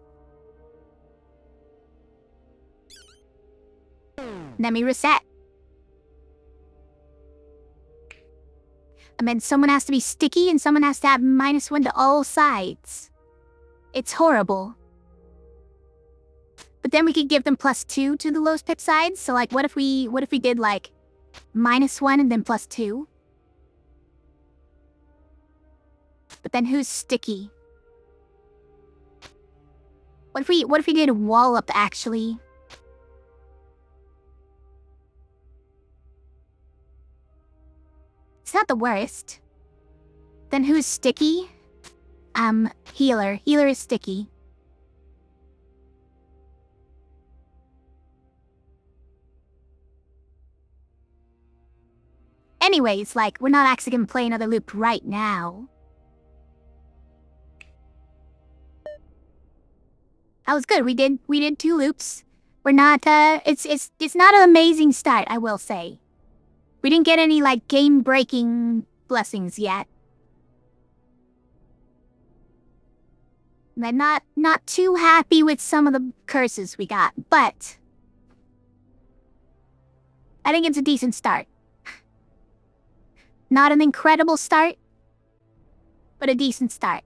Let me reset. And then someone has to be sticky and someone has to have -1 to all sides. It's horrible. But then we could give them +2 to the lowest pip sides. So like what if we did like -1 and then +2? But then who's sticky? What if we did wallop actually? It's not the worst. Then who's sticky? Healer. Healer is sticky. Anyways, like, we're not actually gonna play another loop right now. That was good. We did 2 loops. We're not, it's not an amazing start, I will say. We didn't get any, like, game-breaking blessings yet. I'm not too happy with some of the curses we got, but I think it's a decent start. Not an incredible start, but a decent start.